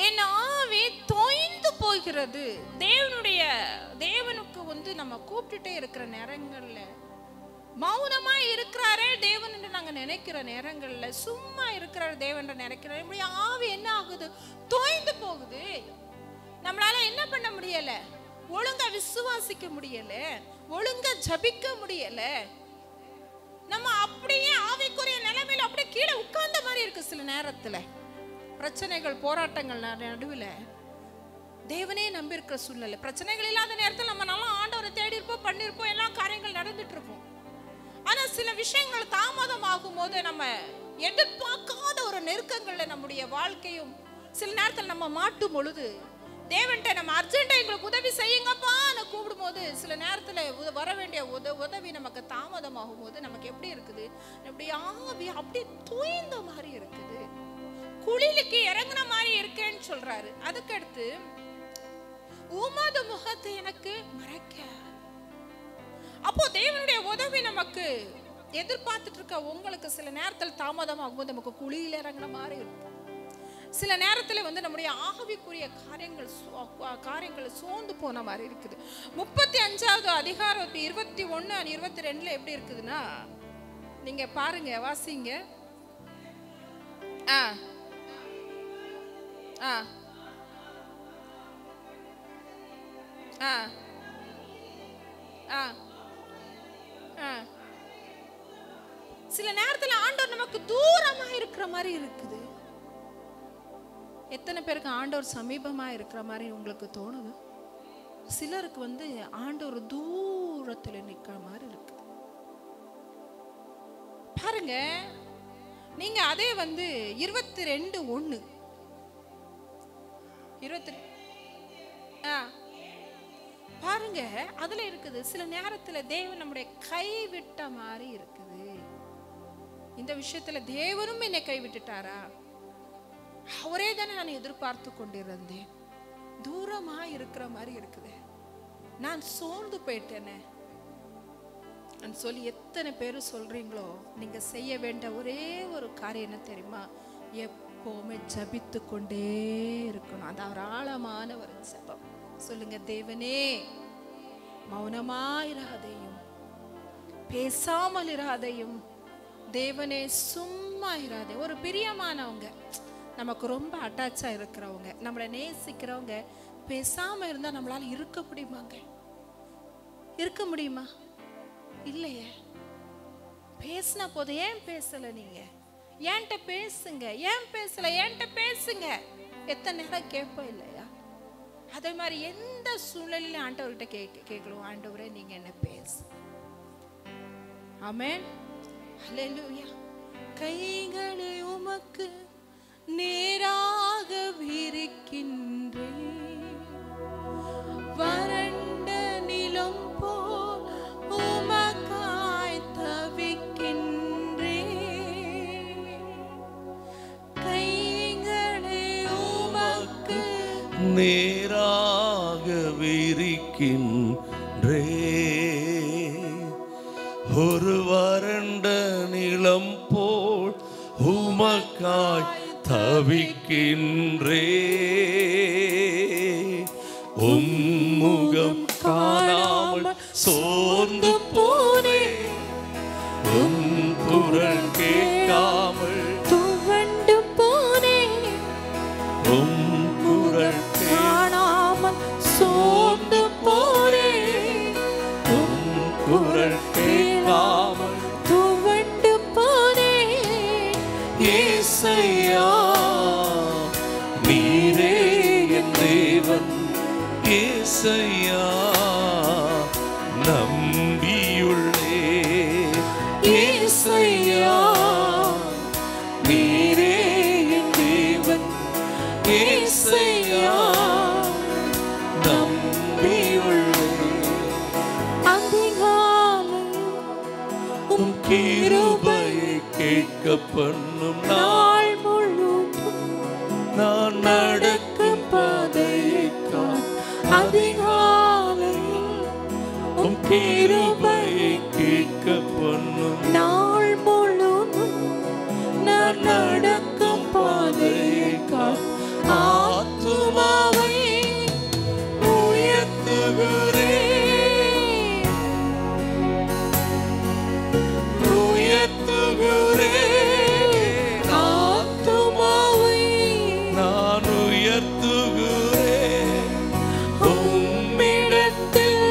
என் ஆவி தோய்ந்து போகிறது. தேவனுக்கு நம்ம கூப்பிட்டுட்டே இருக்கிற நேரங்கள்ல, மௌனமா இருக்கிறாரே தேவன் என்று நாங்க நினைக்கிற நேரங்கள்ல, சும்மா இருக்கிற தேவன் நினைக்கிற ஆவி என்ன ஆகுது? தோய்ந்து போகுது. நம்மளால என்ன பண்ண முடியல? ஒழுங்கா விசுவாசிக்க முடியல, ஒழுங்கா ஜபிக்க முடியல. நம்ம அப்படியே ஆவிக்குரிய நிலைமையில அப்படியே கீழே உட்கார்ந்த மாதிரி இருக்கு. சில நேரத்துல பிரச்சனைகள், போராட்டங்கள் நடுவில் தேவனே நம்பி இருக்கிற சூழ்நிலை. பிரச்சனைகள் இல்லாத நேரத்தில் நம்ம நல்லா ஆண்டவரை தேடி இருப்போம், பண்ணிருப்போம், எல்லா காரியங்கள் நடந்துட்டு இருக்கும். ஆனா சில விஷயங்கள் தாமதம் ஆகும் போது, நம்ம எதிர்பார்க்காத ஒரு நெருக்கங்கள்ல நம்முடைய வாழ்க்கையும் சில நேரத்தில் நம்ம மாட்டும் பொழுது, தேவன்கிட்ட நம்ம அர்ஜென்ட்டா எங்களுக்கு உதவி செய்யுங்கப்பான்னு கூப்பிடும்போது சில நேரத்தில் வர வேண்டிய உதவி நமக்கு தாமதமாகும் போது நமக்கு எப்படி இருக்குது, அப்படி ஆவி அப்படி தூய்ந்த மாதிரி இருக்குது, குளிலுக்கு இறங்குன மாதிரி இருக்கேன்னு சொல்றாரு. அதுக்கடுத்து உமது முகத்தை எனக்கு மறைக்க. அப்போ தேவனுடைய உதவி நமக்கு எதிர்பார்த்துட்டு இருக்க உங்களுக்கு சில நேரத்தில் தாமதமாகும் போது நமக்கு குளியில் இறங்குன மாதிரி இருக்கும். சில நேரத்தில் நம்முடைய ஆவிக்குரிய காரியங்கள் சோர்ந்து போன மாதிரி இருக்குது. 35வது அதிகாரம் 21 22 எப்படி இருக்குதுன்னா, நீங்க பாருங்க, வாசிங்க. சில நேரத்தில் ஆண்டவர் நமக்கு தூரமா இருக்கிற மாதிரி இருக்குது. எத்தனை பேருக்கு ஆண்டவர் சமீபமா இருக்கிற மாதிரி உங்களுக்கு தோணுது? சிலருக்கு ஆண்டவர் தூரத்தில் நிற்கிற மாதிரி இருக்கு. பாருங்க, நீங்க அதே 22:1 பாருங்க, அதுல இருக்குது, சில நேரத்துல தேவன் நம்முடைய கைவிட்ட மாதிரி இருக்குது. இந்த விஷயத்துல தேவனும் என்னை கைவிட்டுட்டாரா? அவரே தானே நான் எதிர்பார்த்து கொண்டிருந்தேன், தூரமா இருக்கிற மாதிரி இருக்குது, நான் சோர்ந்து போயிட்டேனே சொல்லி எத்தனை பேர் சொல்றீங்களோ, நீங்க செய்ய வேண்டிய ஒரே ஒரு காரியம் என்ன தெரியுமா? எப்பவுமே ஜபித்து கொண்டே இருக்கணும். அது ஒரு ஆழமான ஒரு ஜபம். சொல்லுங்க, தேவனே மௌனமாயிராதையும், பேசாமல் இராதையும், தேவனே சும்மா இராதே. ஒரு பிரியமானவங்க, நமக்கு ரொம்ப அட்டாச்சா இருக்கிறவங்க, நம்மளை நேசிக்கிறவங்க பேசாம இருந்தா நம்மளால இருக்க முடியுமாங்க? இருக்க முடியுமா? இல்லையே. பேசினா போதும். ஏன் பேசல? நீங்க என்கிட்ட பேசுங்க. ஏன் பேசல? என்கிட்ட பேசுங்க. எத்தனை நேரம் கேட்போம் இல்லையா? அதே மாதிரி எந்த சூழ்நிலையிலும் ஆண்டவர்கிட்ட கேட்கணும், ஆண்டவரே நீங்க என்ன பேசு. ஆமென், ஹல்லேலூயா. கைகளை உமக்கு நேராக விரிக்கின்றேன், வறண்ட நிலம் போல் உமக்காய் தவிக்கின்றேன். கைகளை உமக்கு நேராக விரிக்கின்றேன், ஒரு வறண்ட நிலம் போல் உமக்காய் தவிக்கின்றேன். உம்முகம் காணாமல் சோர்ந்து போனேன், உம் குரல் கேட்காமல் துவண்டு போனேன், உம் குரல் காணாமல் சோர்ந்து போனேன், உம் குரல் கேட்காமல் துவண்டு போனேன். ஏசையா நீரே என் தேவன், ஏசையா நம்பியுள்ளே, ஏசையா நீரே என் தேவன், ஏசையா நம்பியுள்ளே. உம் கிருபையை கேட்க பண்ணும் நாள் முழுதும் நான் நடக்கும் பாதையை அதிகாலையில் உம் கிருபையை கேட்க பண்ணும் நாள் முழுதும் நான் நடக்கும் பாதையை ஆத்துமாவை உயர்த்துகிறேன், உயர்த்துகிறேன், ஆத்துமாவை நான் உயர்த்துகிறேன் உம்மிடத்தில்.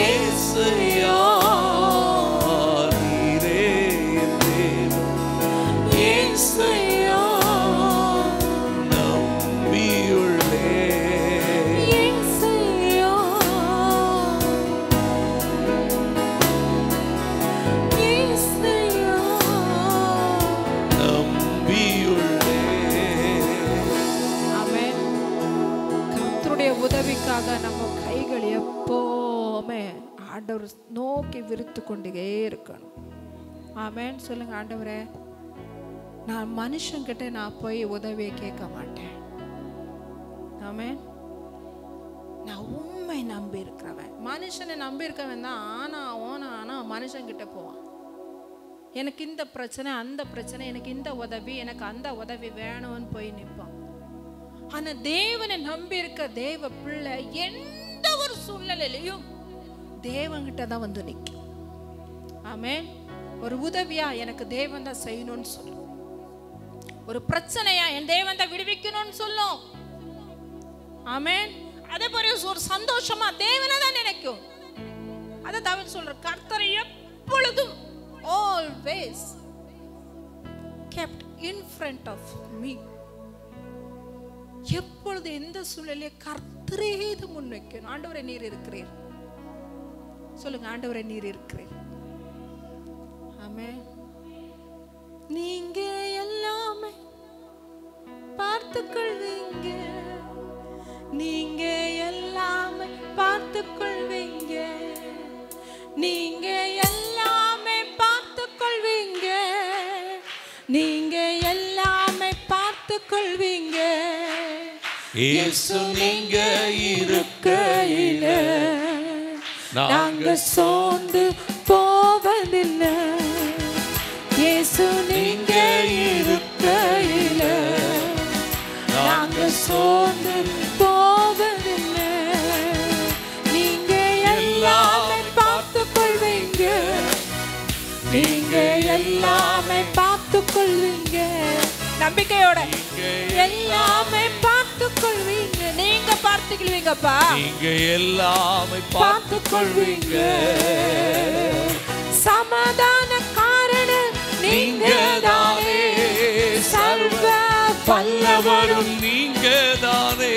ஏசையா நீரே ஆண்டவருடைய உதவிக்காக நம்ம கைகள் எப்போவுமே ஆண்டவர் நோக்கி விரித்து கொண்டே இருக்கணும். ஆமென். சொல்லுங்க, ஆண்டவரே நான் மனுஷங்கிட்ட நான் போய் உதவியை கேட்க மாட்டேன். ஆமென். நான் உண்மை நம்பி இருக்கிறவன். மனுஷனை நம்பி இருக்கவன் தான் ஆனா மனுஷங்கிட்ட போவான். எனக்கு இந்த பிரச்சனை அந்த பிரச்சனை, எனக்கு இந்த உதவி எனக்கு அந்த உதவி வேணும்னு போய் நிற்பான். ஆனா தேவனை நம்பி இருக்க தேவ பிள்ளை எந்த ஒரு சூழ்நிலையிலையும் தேவன்கிட்ட தான் வந்து நிற்கும். ஆமென். ஒரு உதவியா எனக்கு தேவன் தான் செய்யணும்னு சொல்லும். ஒரு பிரச்சனையா என் தேவன் தான் விடுவிக்கணும்னு சொல்லும். ஆமென். அதே போல ஒரு சந்தோஷமா தேவனை தான் நினைக்கும். அதை தாவீது சொல்ற, கர்த்தரை எப்பொழுதும் always kept in front of me. எப்பொழுது எந்த சூழ்நிலையிலே கர்த்தரே முன் வைக்கணும். ஆண்டவரே நீர் இருக்கிறீர். சொல்லுங்க, ஆண்டவரே நீர் இருக்கிறீர். ஆமென். நீங்க எல்லாமே பார்த்துக்கொள்வீங்க, நீங்க எல்லாமே பார்த்துக்கொள்வீங்க, நீங்க எல்லாமே பார்த்துக்கொள்வீங்க, நீங்க எல்லாமே பார்த்துக்கொள்வீங்க. இயேசு நீங்க இருக்கையில நாங்க சோர்ந்து போவதில்லை. இயேசு நீங்க இருக்கையில நாங்க சோர்ந்து போவதில்லை. நீங்க எல்லாமே பார்த்துக்கொள்வீங்க, நீங்க எல்லாமே பார்த்துக்கொள்வீங்க. நம்பிக்கையோட எல்லாமே பார்த்துக்கொள்வீங்க. நீங்க பார்த்துக்கொள்வீங்கப்பா. நீங்க எல்லாமே பார்த்துக்கொள்வீங்க. சமாதான காரணம் நீங்க தானே, சர்வ வல்லவரும் நீங்க தானே,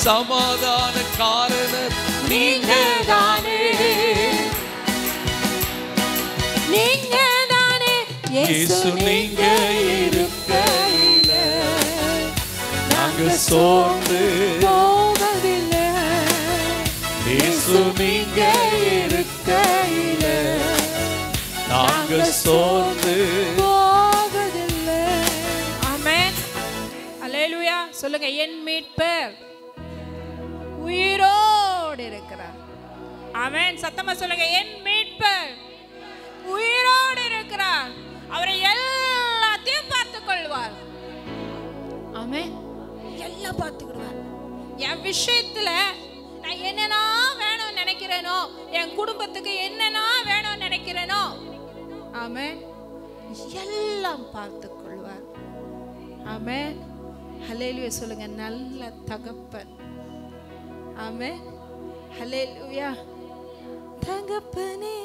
சமாதான காரணம் நீங்க தானே, நீங்க தானே. இயேசு நீங்க இருக்கையில நாங்க சோர்ந்து போவதில்லை. இயேசு நீங்க இருக்கையில நாங்க சோர்ந்து போவதில்லை. ஆமென். அல்லேலூயா. சொல்லுங்க, என் மீட்பர் உயிரோடு இருக்கிறார். ஆமென். சத்தமா சொல்லுங்க, என் மீட்பர் உயிரோடு இருக்கிறார். அவரை எல்லாத்தையும் பார்த்துக் கொள்வார். ஆமென். எல்லாம் பார்த்துக்கிடுவார். என் விஷயத்துல நான் என்னென்ன வேணும்னு நினைக்கிறேனோ, என் குடும்பத்துக்கு என்னென்ன வேணும்னு நினைக்கிறேனோ, ஆமென், எல்லாம் பார்த்துக் கொள்வார். ஆமென். ஹல்லேலூயா. சொல்லுங்க, நல்ல தகப்பன். ஆமென். ஹல்லேலூயா. தகப்பனே,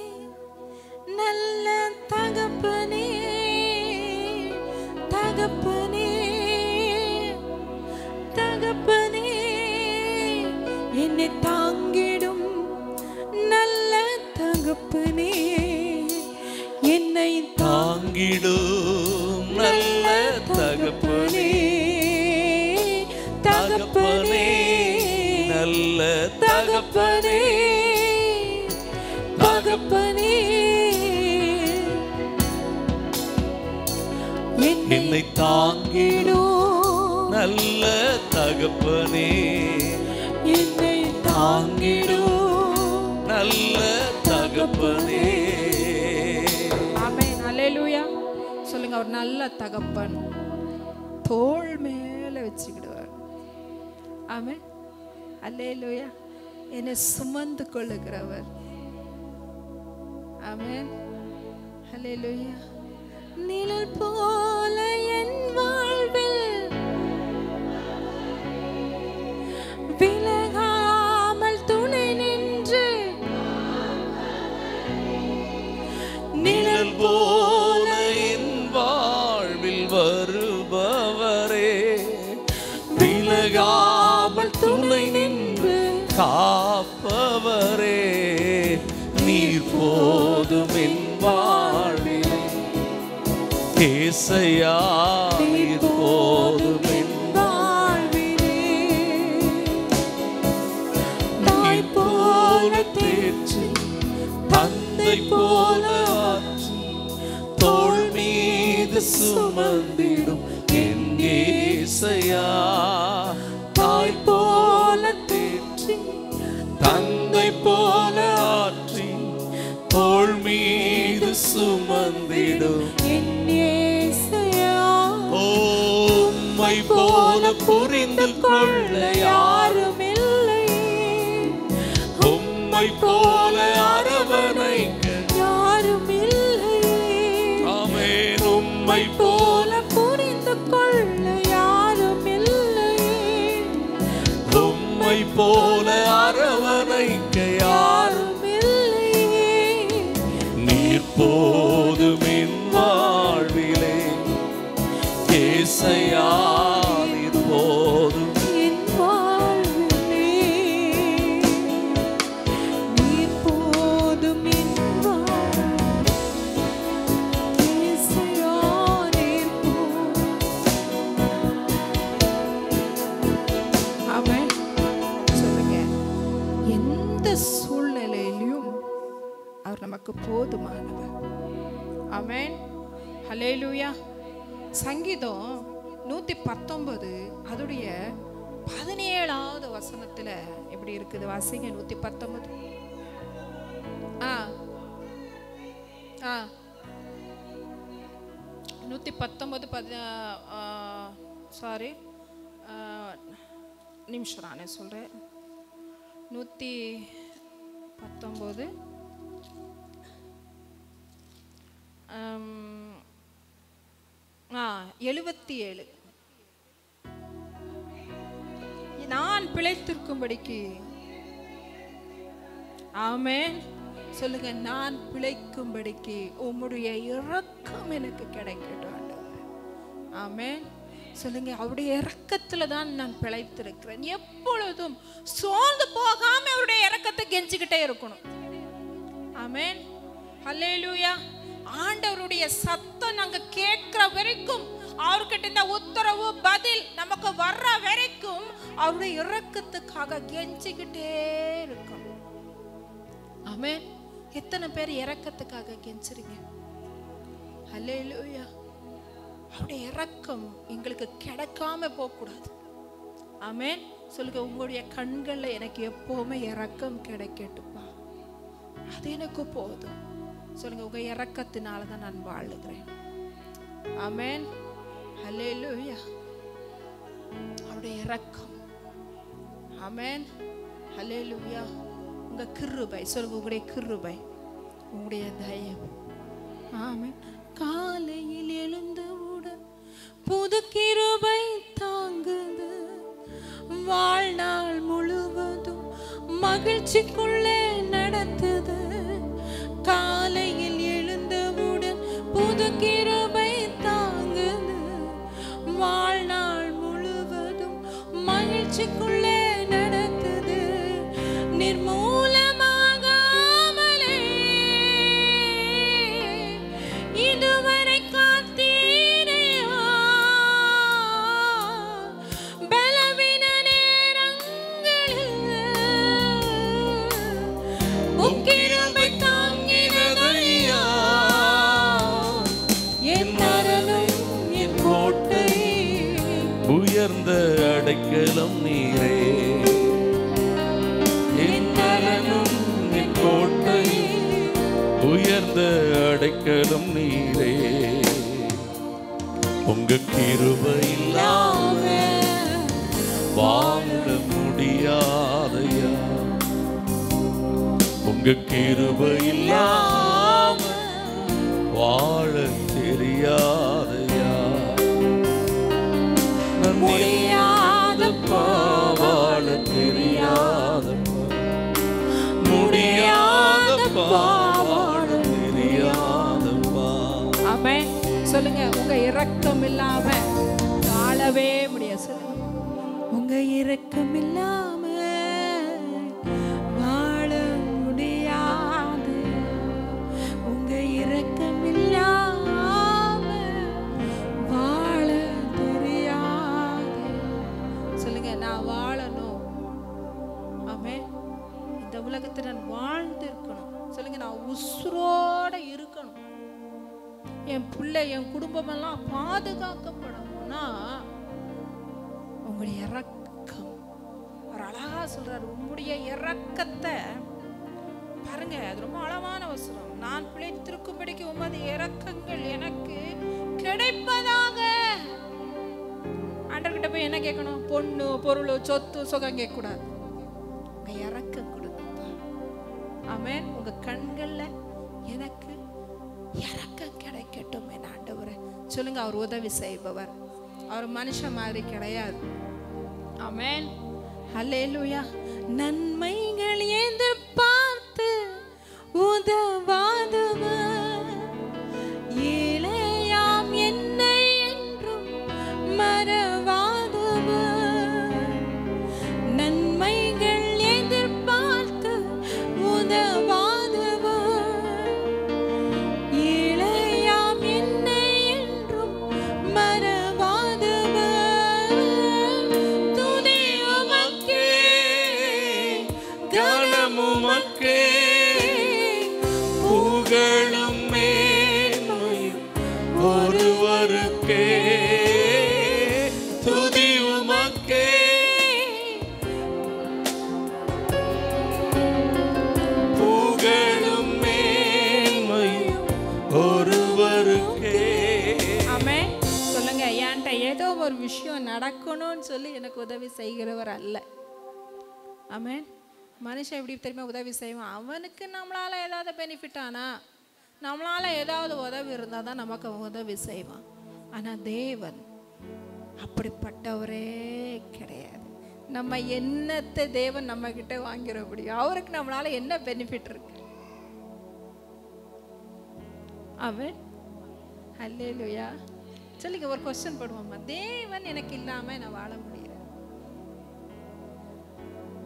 நல்ல தகப்பனே, தகப்பனே, தகப்பனே, என்னை தாங்கிடும் நல்ல தகப்பனே, என்னை தாங்கிடும் நல்ல தகப்பனே, தகப்பனே, நல்ல தகப்பனே, தகப்பனே, என்னை தாங்கிடும் நல்ல தகப்பனே, என்னை தாங்கிடும் நல்ல தகப்பனே. ஆமென். அல்லேலூயா. சொல்லுங்க, அவர் நல்ல தகப்பன். தோள் மேல வச்சுக்கிடுவார். ஆமென். அல்லேலூயா. என்னை சுமந்து கொள்ளுகிறவர். ஆமென். அல்லேலூயா. நிழல் போல என் வாழ்வில் விலகாமல் துணை நின்று, நிழல் போல என் வாழ்வில் வருபவரே, விலகாமல் துணை நின்று காப்பவரே, நீர் போதும் என் வாழ்வில். ஏசையா, நீர் போதும் என் வாழ்விலே தந்தை போல ஆற்றி தோள் மீது சுமந்திடும் என் இயேசையா. தாய் போல தேற்றி தந்தை போல ஆற்றி தோள் மீது சுமந்திடும் என் இயேசையா. உம்மை போல புரிந்து கொள்ள யாரும் இல்லை, உம்மை போல அரவணைக்க யாரும் இல்லை. ஆமென். உம்மை போல புரிந்து கொள்ள யாரும் இல்லை, உம்மை போல அரவணைக்க யாரும் இல்லை. நீர் போதும் என் வாழ்விலே ஏசையா, நீர் போதும் என் வாழ்விலே நீர் போதும் என் வாழ்விலே. இயேசுயா, நீர் போதும். ஆமென். சொல்லுங்க, எந்த சூழ்நிலையிலும் அவர் நமக்கு போதுமானவர். ஆமென். ஹல்லேலூயா. சங்கீதம் 119 அதோடைய 17வது வசனத்துல எப்படி இருக்குது வாசிங்க. 119 119 சாரி நிமிஷம் நானே சொல்றேன். 119 77 நான் பிழைத்திருக்கும்படிக்கு. ஆமென். சொல்லுங்க, நான் பிழைக்கும்படிக்கு உம்முடைய இரக்கம் எனக்கு கிடைக்கட்டும் ஆண்டவரே. ஆமென். சொல்லுங்க, அவருடைய இரக்கத்துல தான் நான் பிழைத்திருக்கிறேன். எப்பொழுதும் சோர்ந்து போகாம அவருடைய இரக்கத்தை கெஞ்சிக்கிட்டே இருக்கணும். ஆமென். ஹல்லேலூயா. ஆண்டவருடைய சத்தம் நாங்க கேட்கிற வரைக்கும், அவர்கிட்ட இந்த உத்தரவு பதில் நமக்கு வர்ற வரைக்கும் அவருடைய இரக்கத்துக்காக கெஞ்சிக்கிட்டே இருக்கணும். ஆமென். எத்தனை பேர் இரக்கத்துக்காக கெஞ்சுறீங்க? ஹல்லேலூயா. அவருடைய இரக்கம் எங்களுக்கு கிடைக்காம போக கூடாது. ஆமென். சொல்லுங்க, உங்களுடைய கண்கள்ல எனக்கு எப்பவுமே இரக்கம் கிடைக்கட்டுப்பா, அது எனக்கு போதும். சொல்லுங்க, உங்க இரக்கத்தினால தான் நான் வாழுகிறேன். ஆமென். ஹல்லேலூயா. அவருடைய இரக்கம். ஆமென். ஹல்லேலூயா. உங்க கிருபை. சொல்லுங்க, உங்களுடைய கிருபை, உங்களுடைய தயவு. ஆமென். காலையில் எழுந்தவுடன் புது கிருபை தாங்குது, வாழ்நாள் முழுவதும் மகிழ்ச்சிக்குள்ளே நடத்துது. காலையில் எழுந்தவுடன் புது கிருபை தாங்குது, வாழ்நாள் முழுவதும் மகிழ்ச்சிக்குள்ளே நடத்துது. நிர்மூலமாகாமலே இதுவரை காத்தீரையா, பலவீன நேரங்களில் உக்கிரமை தாங்கினதையா. என் மரணம் என் கோட்டை, உயர்ந்த அடைக்கலம் நீரே. என் மரணம் என் கோட்டை, உயர்ந்த அடைக்கலம் நீரே. உங்க கிருபை இல்லாம வாழ முடியாதையா, உங்க கிருபை இல்லாம வாழ தெரியாதையா. முடியாதப்பா, வாழ தெரியாதப்பா, முடியாதப்பா, வாழ தெரியாதப்பா. ஆமென். சொல்லுங்க, உங்க இரக்கம் இல்லாம வாழவே முடியாது. சொல்லுங்க, உங்க இரக்கம் இல்லாம வாழ முடியாது. உங்க இரக்கம் இல்லாம வாழ தெரியாது. சொல்லுங்க, நான் வாழணும். ஆமென். இந்த உலகத்தில் நான் வாழ்ந்து இருக்கணும். சொல்லுங்க, நான் உசுரோட இருக்கணும். என் பிள்ளை என் குடும்பமெல்லாம் பாதுகாக்கப்படணும்னா உங்களுடைய இரக்கம். அவர் அழகா சொல்றாரு, உங்களுடைய இரக்கத்தை பாருங்க. அது ரொம்ப அழகான வசனம். நான் பிழைத்திருக்கும்படிக்கு உமது இரக்கங்கள் எனக்கு கிடைப்பதாக. ஆண்டவர்கிட்ட போய் என்ன கேட்கணும்? பொண்ணு, பொருள், சொத்து, சுகம் கேட்க கூடாது. உங்க இரக்கம் கொடுங்கப்பா. ஆமென். உங்க கண்கள்ல எனக்கு இரக்கம் கிடைக்கட்டும் என் ஆண்டவரே. சொல்லுங்க, அவர் உதவி செய்பவர். அவர் மனுஷன் மாதிரி கிடையாது. ஆமென். ஹல்லேலூயா. நன்மைகள் எதிர்பார்த்து உதவாதவர், ஏழையாம் என்னை என்றும் மறவாதவர். நன்மைகள் எதிர்பார்த்து உதவாதவர், ஏழையாம் என்னை என்றும் மறவாதவர். துதி உமக்கே, கனம் உமக்கே, புகழும் மேன்மையும் ஒருவருக்கே. துதி உமக்கே, புகழும் மேன்மையும் ஒருவருக்கே. ஆமென். சொல்லுங்க, என்கிட்ட ஏதோ ஒரு விஷயம் நடக்கணும்னு சொல்லி எனக்கு உதவி செய்கிறவர் அல்ல. ஆமென். மனுஷன் எப்படி தெரியுமா உதவி செய்வான்? அவனுக்கு நம்மளால ஏதாவது பெனிஃபிட் ஆனா, நம்மளால ஏதாவது உதவி இருந்தால் தான் நமக்கு உதவி செய்வான். ஆனால் தேவன் அப்படிப்பட்டவரே கிடையாது. நம்ம என்னத்தை தேவன் நம்ம கிட்ட வாங்கிட முடியும்? அவருக்கு நம்மளால என்ன பெனிஃபிட் இருக்கு? அவன் ஹல்லேலூயா. சொல்லுங்க, ஒரு கொஸ்டின் போடுவோம்மா. தேவன் எனக்கு இல்லாம நான் வாழ முடியாது.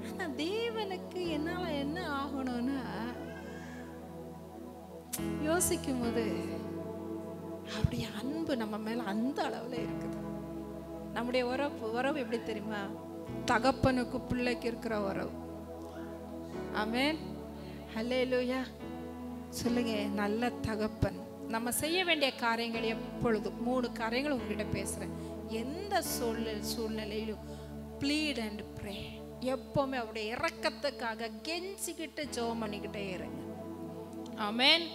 ஆனா தேவனுக்கு என்னால என்ன ஆகணும்னா யோசிக்கும் போது அவருடைய அன்பு நம்ம மேல அந்த அளவுல இருக்குது. நம்முடைய உறவு எப்படி தெரியுமா? தகப்பனுக்கு பிள்ளைக்கு இருக்கிற உறவு. ஆமென். ஹல்லேலூயா. சொல்லுங்க, நல்ல தகப்பன். நம்ம செய்ய வேண்டிய காரியங்கள் எப்பொழுதும் 3 காரியங்கள் உங்ககிட்ட பேசுறேன். எந்த சூழ்நிலையிலும் ப்ளீட் அண்ட் ப்ரே. எப்பவுமே அவருடைய இரக்கத்துக்காக கெஞ்சிக்கிட்டு ஜெபம் பண்ணிக்கிட்டே இருங்க. ஆமென்.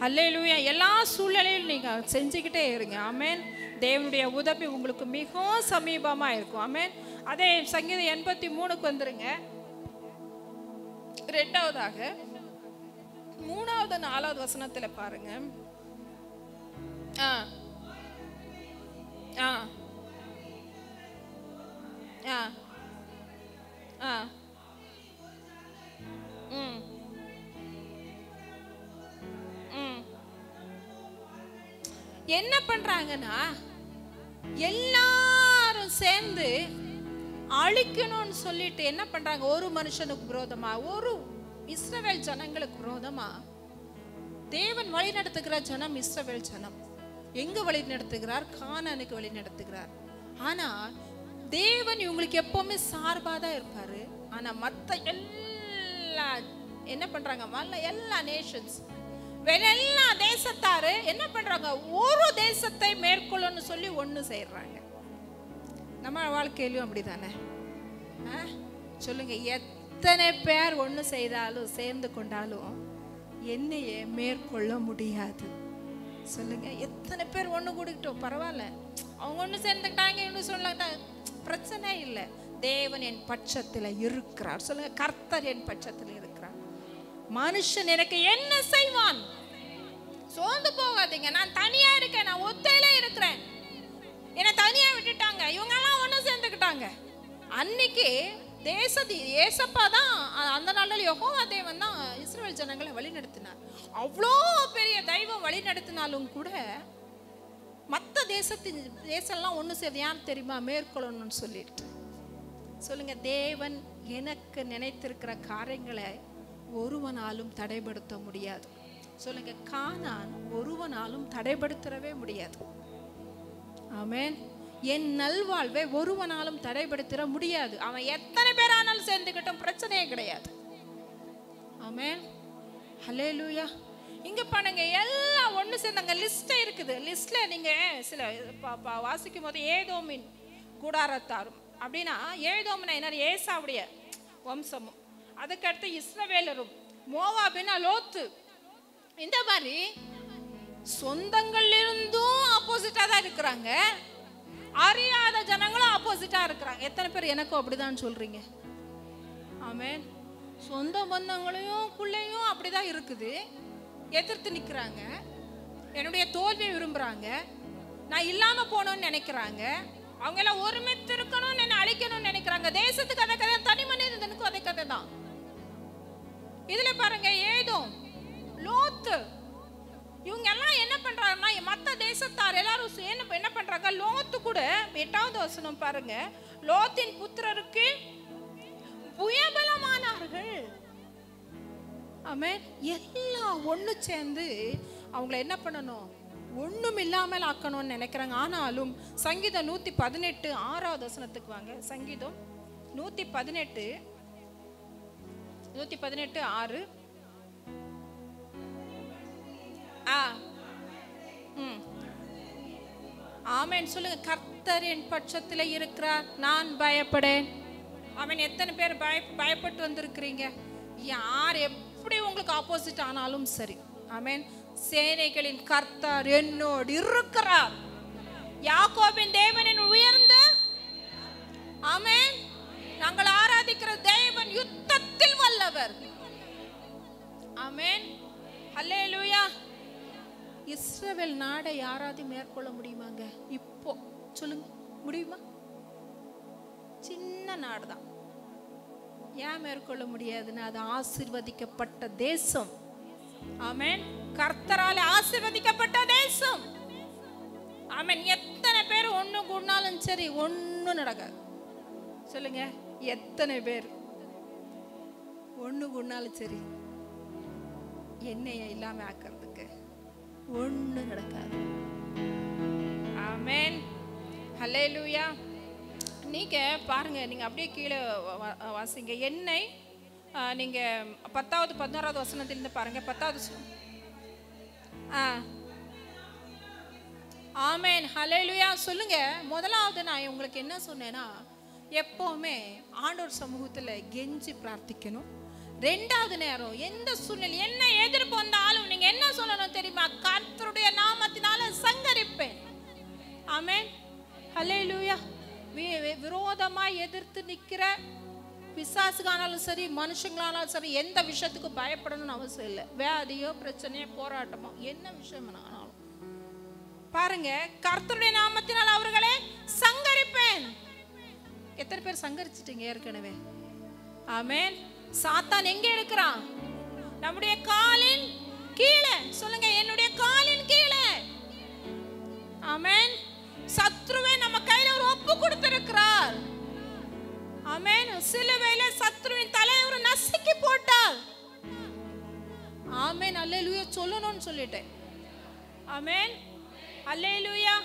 ஹல்லேலூயா. எல்லா சூழ்நிலையிலும் நீங்க செஞ்சுக்கிட்டே இருங்க. ஆமென். தேவனுடைய உதவி உங்களுக்கு மிகவும் சமீபமா இருக்கும். ஆமென். அதே சங்கீதம் 83க்கு வந்துருங்க. 2வது 3வது 4வது வசனத்துல பாருங்க. என்ன பண்றாங்கன்னா, எல்லாரும் சேர்ந்து அழிக்கணும்னு சொல்லிட்டு என்ன பண்றாங்க? ஒரு மனுஷனுக்கு விரோதமா, ஒரு இஸ்ரவேல் ஜனங்களுக்கு விரோதமா தேவன் வழி நடத்துகிற ஜனம் இஸ்ரவேல் ஜனம். எங்க வழி நடத்துகிறார்? கானானுக்கு வழி நடத்துகிறார். ஆனா தேவன் இவங்களுக்கு எப்பவுமே சார்பா தான் இருப்பாரு. ஆனா மத்த எல்லா என்ன பண்றாங்க? எல்லா நேஷன்ஸ், எல்லா தேசத்தாரு என்ன பண்றாங்க? ஒரு தேசத்தை மேற்கொள்ளணும்னு சொல்லி ஒண்ணு செய்யறாங்க. நம்ம வாழ்க்கையிலும் அப்படிதானே? சொல்லுங்க, எத்தனை பேர் ஒண்ணு செய்தாலும் சேர்ந்து கொண்டாலும் என்னையே மேற்கொள்ள முடியாது. சொல்லுங்க, எத்தனை பேர் ஒண்ணு கூடிக்கிட்டோம் பரவாயில்ல, அவங்க ஒண்ணு சேர்ந்துட்டாங்க, இன்னும் சொல்லட்டாங்க, பிரச்சனை இல்லை. தேவன் என் பட்சத்துல இருக்கிறார். சொல்லுங்க, கர்த்தர் என் பட்சத்துல இருக்கிறார். மனுஷன் எனக்கு என்ன செய்வான்? சோர்ந்து போகாதீங்க. நான் தனியா இருக்கேன், நான் ஒத்தையில இருக்கிறேன். என்னை தனியா விட்டுட்டாங்க, இவங்க எல்லாம் ஒண்ணு சேர்ந்துக்கிட்டாங்க. அன்னைக்கு ஏசப்பா தான் அந்த நாளில் யெகோவா தேவன் தான் இஸ்ரவேல் ஜனங்களை வழி நடத்தினார். அவ்வளோ பெரிய தெய்வம் வழி நடத்தினாலும் கூட மற்ற தேசம்லாம் ஒன்று சேர்ந்து யார் தெரியுமா? மேற்கொள்ளணும்னு சொல்லிட்டு. சொல்லுங்க, தேவன் எனக்கு நினைத்திருக்கிற காரியங்களை ஒருவனாலும் தடைப்படுத்த முடியாது. சொல்லுங்க, கானான் ஒருவனாலும் தடைப்படுத்தவே முடியாது. ஆமென். என் நல்வாழ்வை ஒருவனாலும் தடைப்படுத்த முடியாது. அவன் எத்தனை பேரானாலும் சேர்ந்துக்கிட்டும் பிரச்சனையே கிடையாது. ஆமென். ஹல்லேலூயா. இங்க பாருங்க, எல்லாம் ஒண்ணு சேர்ந்தாங்க. லிஸ்ட் இருக்குது. லிஸ்ட்ல நீங்க சில வாசிக்கும் போது ஏதோமின் கூடாரத்தாரும் அப்படின்னா, ஏதோம்னா என்ன? ஏசாவுடைய வம்சமும், அதுக்கடுத்து இஸ்ரவேலரும், மோவாபின்னா லோத்து. இந்த மாதிரி சொந்தங்கள் இருந்தும் ஆப்போசிட்டா தான் இருக்கிறாங்க, அறியாத ஜனங்களும் ஆப்போசிட்டா இருக்கிறாங்க. எத்தனை பேர் எனக்கும் அப்படிதான் சொல்றீங்க? ஆமென். சொந்த பந்தங்களையும் பிள்ளையும் அப்படிதான் இருக்குது, எதிர்த்து நிற்கிறாங்க, என்னுடைய தோல்வியை விரும்புறாங்க, நான் இல்லாம போகணும்னு நினைக்கிறாங்க, அவங்க எல்லாம் ஒருமித்து இருக்கணும்னு என்ன அழிக்கணும்னு நினைக்கிறாங்க. தேசத்துக்கு அதை கதை, தனி மனிதனுக்கும் அதே கதை தான். இதுல பாருங்க, ஏதோ லோத்து, இவங்க எல்லாம் என்ன பண்றாங்கன்னா, மத்த தேசத்தார் எல்லாரும் என்ன பண்றாங்க, லோத்து கூட 8வது வசனம் பாருங்க, லோத்தின் புத்திரருக்கு புயபலமானார்கள். ஆமென். எல்லாம் ஒண்ணு சேர்ந்து அவங்கள என்ன பண்ணணும், ஒண்ணும் இல்லாமல் ஆக்கணும்னு நினைக்கிறாங்க. ஆனாலும் சங்கீதம் 118 6வது வசனத்துக்கு வாங்க. சங்கீதம் 118 6. ஆமென் சொல்லுங்க. கர்த்தர் என் பட்சத்தில் இருக்கிறார், நான் பயப்படேன். ஆமென். எத்தனை பேர் பயப்பட்டு வந்திருக்கிறீங்க? யார் எப்படி உங்களுக்கு ஆப்போசிட் ஆனாலும் சரி, ஆமென், சேனைகளின் கர்த்தர் என்னோடு இருக்கிறார். யாக்கோபின் தேவனின் உயர்ந்த, ஆமென், நாங்கள் ஆராதிக்கிற தேவன் யுத்தத்தில் வல்லவர். ஆமென். ஹல்லேலூயா. இஸ்ரவேல் நாடை யாராவது மேற்கொள்ள முடியுமாங்க? இப்போ சொல்லுங்க, முடியுமா? சின்ன நாடு தான். ஏன் மேற்கொள்ள முடியாதுன்னா, அது ஆசீர்வதிக்கப்பட்ட தேசம். ஆமென். கர்த்தரால் ஆசீர்வதிக்கப்பட்ட தேசம். ஆமென். எத்தனை பேர் ஒண்ணு கூடினாலும் சரி, ஒண்ணும் நடக்காது. சொல்லுங்க, எத்தனை பேர் ஒண்ணு கூடினாலும் சரி, எண்ணெயை இல்லாம ஆக்கிறதுக்கு ஒண்ணு நடக்காது. ஆமென். ஹல்லேலூயா. நீங்க பாருங்க, நீங்க அப்படியே கீழே வாசிங்க. எண்ணெய் நீங்க 10வது 11வது வசனத்திலிருந்து பாருங்க. 10வது. ஆமென். ஹல்லேலூயா. சொல்லுங்க. முதலாவது நான் உங்களுக்கு என்ன சொன்னேன்னா, எப்பவுமே ஆண்டவர் சமூகத்துல கெஞ்சி பிரார்த்திக்கணும். 2வது நேரம் எந்த சூழ்நிலை என்ன எதிர்ப்பு வந்தாலும் நீங்க என்ன சொல்லணும் தெரியுமா? கர்த்தருடைய நாமத்தினால சங்கரிப்பேன். ஆமென். ஹல்லேலூயா. விரோதமா எதிர்த்து நிக்கிற பிசாசுகானாலும் சரி, மனுஷங்களானாலும் சரி, எந்த விஷயத்துக்கும் பயப்படணும்னு அவசியம் இல்லை. வியாதியோ பிரச்சனையோ போராட்டமோ என்ன விஷயம் ஆனாலும் பாருங்க, கர்த்தருடைய நாமத்தினால் அவர்களை சங்கரிப்பேன். எத்தனை பேர் சங்கரிச்சிட்டீங்க ஏற்கனவே? ஆமென். சாத்தான் எங்க இருக்கிறான்? நம்முடைய காலின் கீழே. சொல்லுங்க, என்னுடைய காலின் கீழே. ஆமென். சத்ருவை நம்ம கையில ஒரு ஒப்பு கொடுத்திருக்கிறார். ஆமென். சிலுவையில சத்ருவின் தலையை ஒரு நசுக்கி போட்டார். ஆமென். அல்லேலூயா சொல்லணும்னு சொல்லிட்டேன். ஆமென். அல்லேலூயா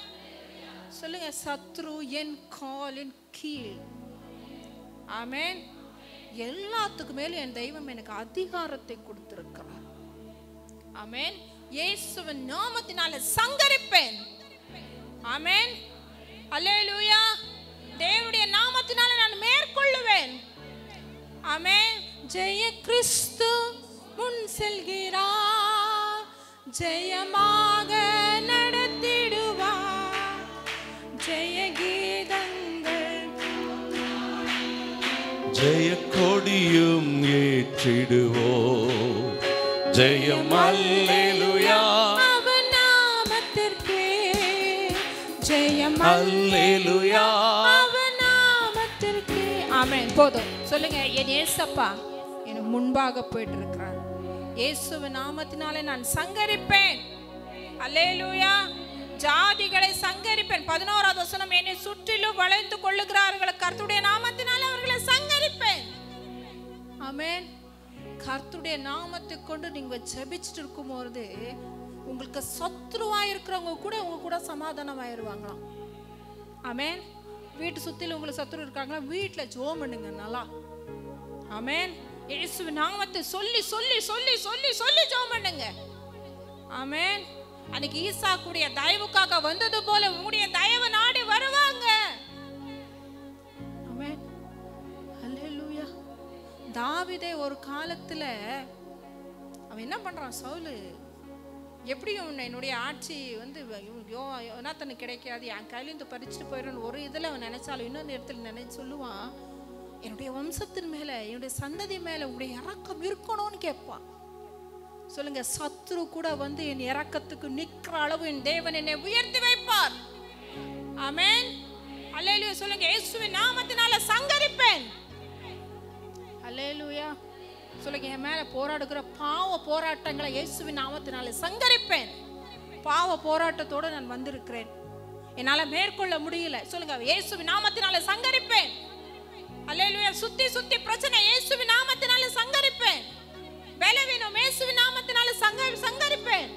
சொல்லுங்க. சத்ரு என் காலின் கீழ். ஆமென். எல்லாத்துக்கு மேல என் தெய்வம் எனக்கு அதிகாரத்தை கொடுத்திருக்கிறார். ஆமென். இயேசுவின் நாமத்தினால சங்கரிப்பேன். ஆமென். அல்லேலூயா. தேவனுடைய நாமத்தினால நான் மேற்கொள்ளுவேன். ஆமென். ஜெய கிறிஸ்து முன் செல்கிறார், ஜெயமாக நடத்திடுவார். ஜெய கீதங்கள், ஜெய கொடியும் ஏற்றிடுவோ. ஜெயம் அல்லேலூயா. அவர் நாமத்திற்கே ஜெயம் அல்லேலூயா. அவர் நாமத்திற்கே. ஆமென். போதும். சொல்லுங்க, என் இயேசப்பா எனக்கு முன்பாக போயிட்டு இருக்கிறார். இயேசுவின் நாமத்தினாலே நான் சங்கரிப்பேன். அல்லேலூயா. ஜாதிகளை சங்கரிப்பேன். 11வது வசனம், என்னை சுற்றிலும் வளைந்து கொள்ளுகிறார்கள், கர்த்தருடைய நாமத்தினாலே அவர்களை சங்கரிப்பேன். ஆமென். கர்த்தருடைய நாமத்தை கொண்டு நீங்க ஜெபிச்சுட்டு இருக்கும்போது உங்களுக்கு சத்ருவா இருக்கிறவங்க கூட உங்க கூட சமாதானம் ஆயிருவாங்களாம். ஆமென். வீட்டு சுத்தில உங்களுக்கு சத்ரு இருக்காங்களா, வீட்டுல ஜெபம் பண்ணுங்க நல்லா. ஆமென். இயேசுவின் நாமத்தை சொல்லி சொல்லி சொல்லி சொல்லி சொல்லி ஜெபம் பண்ணுங்க. ஆமென். அன்னைக்கு ஈசாக்குடைய தயவுக்காக வந்தது போல உங்களுடைய தயவு நாடி வருவாங்க. ஆமென். ஹல்லேலூயா. தாவீதே ஒரு காலத்துல அவன் என்ன பண்றான், சவுல் எப்படியும் என்னுடைய ஆட்சி வந்து யோனாத்தனுக்கு கிடைக்காது, என் கையிலேருந்து பறிச்சுட்டு போயிடும் ஒரு இதில் அவன் நினைச்சாலும் இன்னொரு நேரத்தில் நினைச்சு சொல்லுவான், என்னுடைய வம்சத்தின் மேல என்னுடைய சந்ததி மேல உங்களுடைய இரக்கம் இருக்கணும்னு கேட்பான். சொல்லுங்க, சத்துரு கூட வந்து என் இரக்கத்துக்கு நிற்கிற அளவு என் தேவன் என்னை உயர்த்தி வைப்பார். ஆமென். அல்லேலூயா. சொல்லுங்க, இயேசுவின் நாமத்தினால சங்கரிப்பேன். அல்லேலூயா. சொல்லுங்க, என் மேல போராடுகிற பாவ போராட்டங்களை இயேசுவின் நாமத்தினால சங்கரிப்பேன். பாவ போராட்டத்தோடு நான் வந்திருக்கிறேன், என்னால மேற்கொள்ள முடியல. சொல்லுங்க, இயேசுவின் நாமத்தினால சங்கரிப்பேன். அல்லேலூயா. சுத்தி சுத்தி பிரச்சனை, இயேசுவின் நாமத்தினால சங்கரிப்பேன். பலவீனம், இயேசுவின் நாமத்தினால சங்கரிப்பேன்.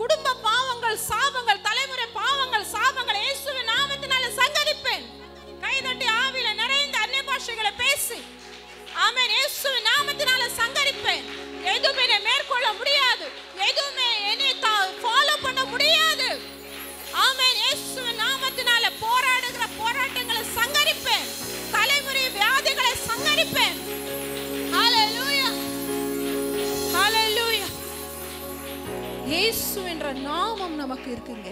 குடும்ப பாவங்கள், சாபங்கள், தலைமுறை பாவங்கள், சாபங்கள் இயேசுவின் நாமத்தினால சங்கரிப்பேன். கைதட்டி ஆவியில நிறைந்த அந்நிய பாஷைகளை பேசி, ஆமென், இயேசுவின் நாமத்தினால சங்கரிப்பேன். எதுவுமே என்னை மேற்கொள்ள முடியாது, எதுவுமே என்னை ஃபாலோ பண்ண முடியாது. ஆமென். இயேசுவின் நாமத்தினால போராடுகிற போராட்டங்களை சங்கரிப்பேன். தலைமுறை வியாதிகளை சங்கரிப்பேன். ஹல்லேலூயா. ஹல்லேலூயா. இயேசு என்ற நாமம் நமக்கு இருக்குங்க.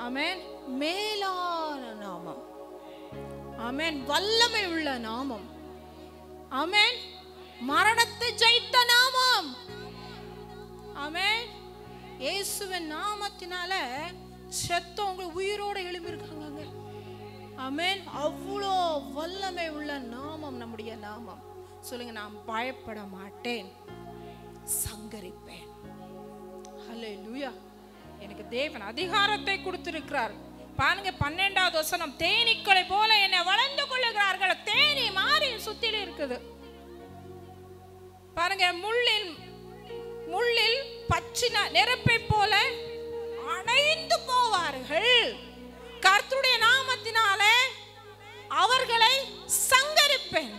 ஆமென். மேலான நாமம். ஆமென். வல்லமை உள்ள நாமம். ஆமென். மரணத்தை ஜெயித்த நாமம். ஆமென். இயேசுவின் நாமத்தினால செத்தவங்க உயிரோட எழும்பியிருக்காங்க. ஆமென். அவ்வளோ வல்லமை உள்ள நாமம் நம்முடைய நாமம். சொல்லுங்க, நான் பயப்பட மாட்டேன், சங்கரிப்பேன். ஹல்லேலூயா. எனக்கு தேவன் அதிகாரத்தை கொடுத்திருக்கிறார். பாருங்க, 12வது வசனம், தேனீக்களை போல என்னை வளர்ந்து கொள்ளுகிறார்கள். தேனி மாறி சுத்தில இருக்குது பாருங்க. முள்ளில் பச்சின நெருப்பை போல அணைந்து போவார்கள். கர்த்தருடைய நாமத்தினாலே அவர்களை சங்கரிப்பேன்.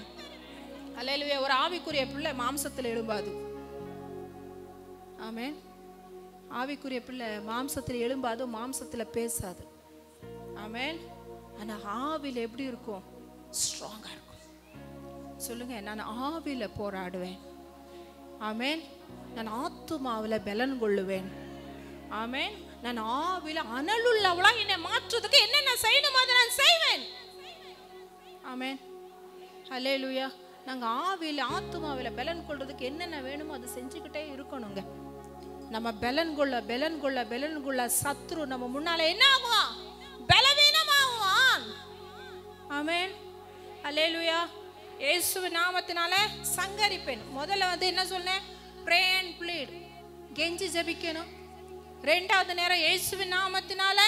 அல்லேலூயா. ஒரு ஆவிக்குரிய பிள்ளை மாம்சத்தில் எழும்பாது. ஆமென். ஆவிக்குரிய பிள்ளை மாம்சத்தில் எழும்பாது, மாம்சத்தில் பேசாது. ஆமென். ஆனா ஆவில எப்படி இருக்கும்? ஸ்ட்ராங்கா இருக்கும். சொல்லுங்க, நான் ஆவில போராடுவேன். ஆமென். நான் ஆத்துமாவில பலன் கொள்ளுவேன். ஆமென். நான் ஆவில அனலுள்ளவளா என்னை மாற்றுறதுக்கு என்னென்ன செய்யணுமோ அதை நான் செய்வேன். ஆமென். ஹல்லேலூயா. நாங்க ஆவில ஆத்துமாவில பலன் கொள்றதுக்கு என்னென்ன வேணுமோ அதை செஞ்சுக்கிட்டே இருக்கணுங்க. நம்ம பலன் கொள்ள சத்ரு நம்ம முன்னால என்ன ஆகுவான்? பலவீனமாகுவான். ஆமென். ஹல்லேலூயா. இயேசுவின் நாமத்தினால சங்கரிப்பேன். முதல்ல வந்து என்ன சொன்னேன்? ப்ரே அண்ட் ப்ளீட், கெஞ்சி ஜெபிக்கணும். ரெண்டாவது நேரம் இயேசுவின் நாமத்தினால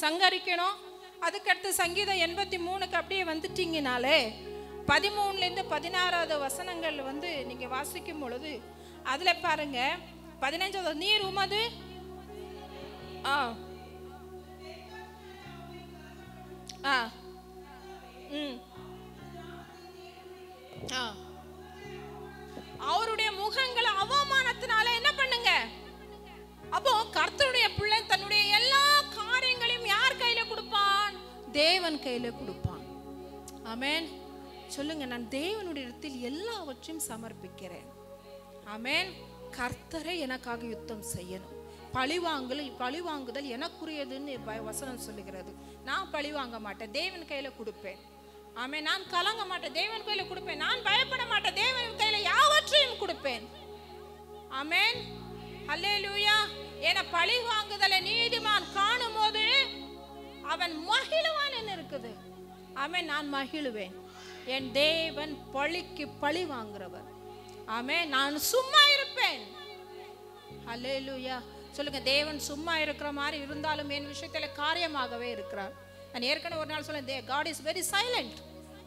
சங்கரிக்கணும். அதுக்கடுத்து சங்கீதம் 83க்கு அப்படியே வந்துட்டீங்கனாலே 13லேருந்து 16வது வசனங்கள் வந்து நீங்க வாசிக்கும் பொழுது அதுல பாருங்க, 15வது, நீர் உமது அவருடைய முகங்களை அவமானத்தினால என்ன பண்ணுங்க? அப்போ கர்த்தருடைய பிள்ளை தன்னுடைய எல்லா காரியங்களையும் யார் கையில கொடுப்பான்? தேவன் கையில கொடுப்பான். ஆமென். சொல்லுங்க, நான் தேவனுடைய இடத்தில் எல்லாவற்றையும் சமர்ப்பிக்கிறேன். ஆமென். கர்த்தரை எனக்காக யுத்தம் செய்யணும். பழிவாங்குதல் எனக்குரியதுன்னு வசனம் சொல்லுகிறது. நான் பழி வாங்க மாட்டேன், தேவன் கையில கொடுப்பேன். ஆமென். நான் கலங்க மாட்டேன், தேவன் கையில கொடுப்பேன். நான் பயப்பட மாட்டேன், தேவன் கையில யாவற்றையும் கொடுப்பேன். ஆமென். அல்லேலூயா. என பழி வாங்குதலை நீதிமான் காணும் போது அவன் மகிழுவான் என்ன இருக்குது? ஆமென். நான் மகிழுவேன். என் தேவன் பழிக்கு பழி வாங்குறவர். ஆமென். நான் சும்மா இருப்பேன். அல்லேலூயா. சொல்லுங்க, தேவன் சும்மா இருக்கிற மாதிரி இருந்தாலும் என் விஷயத்துல காரியமாகவே இருக்கிறார். நான் ஏற்கனவே ஒரு நாள் சொல்ல, God is very silent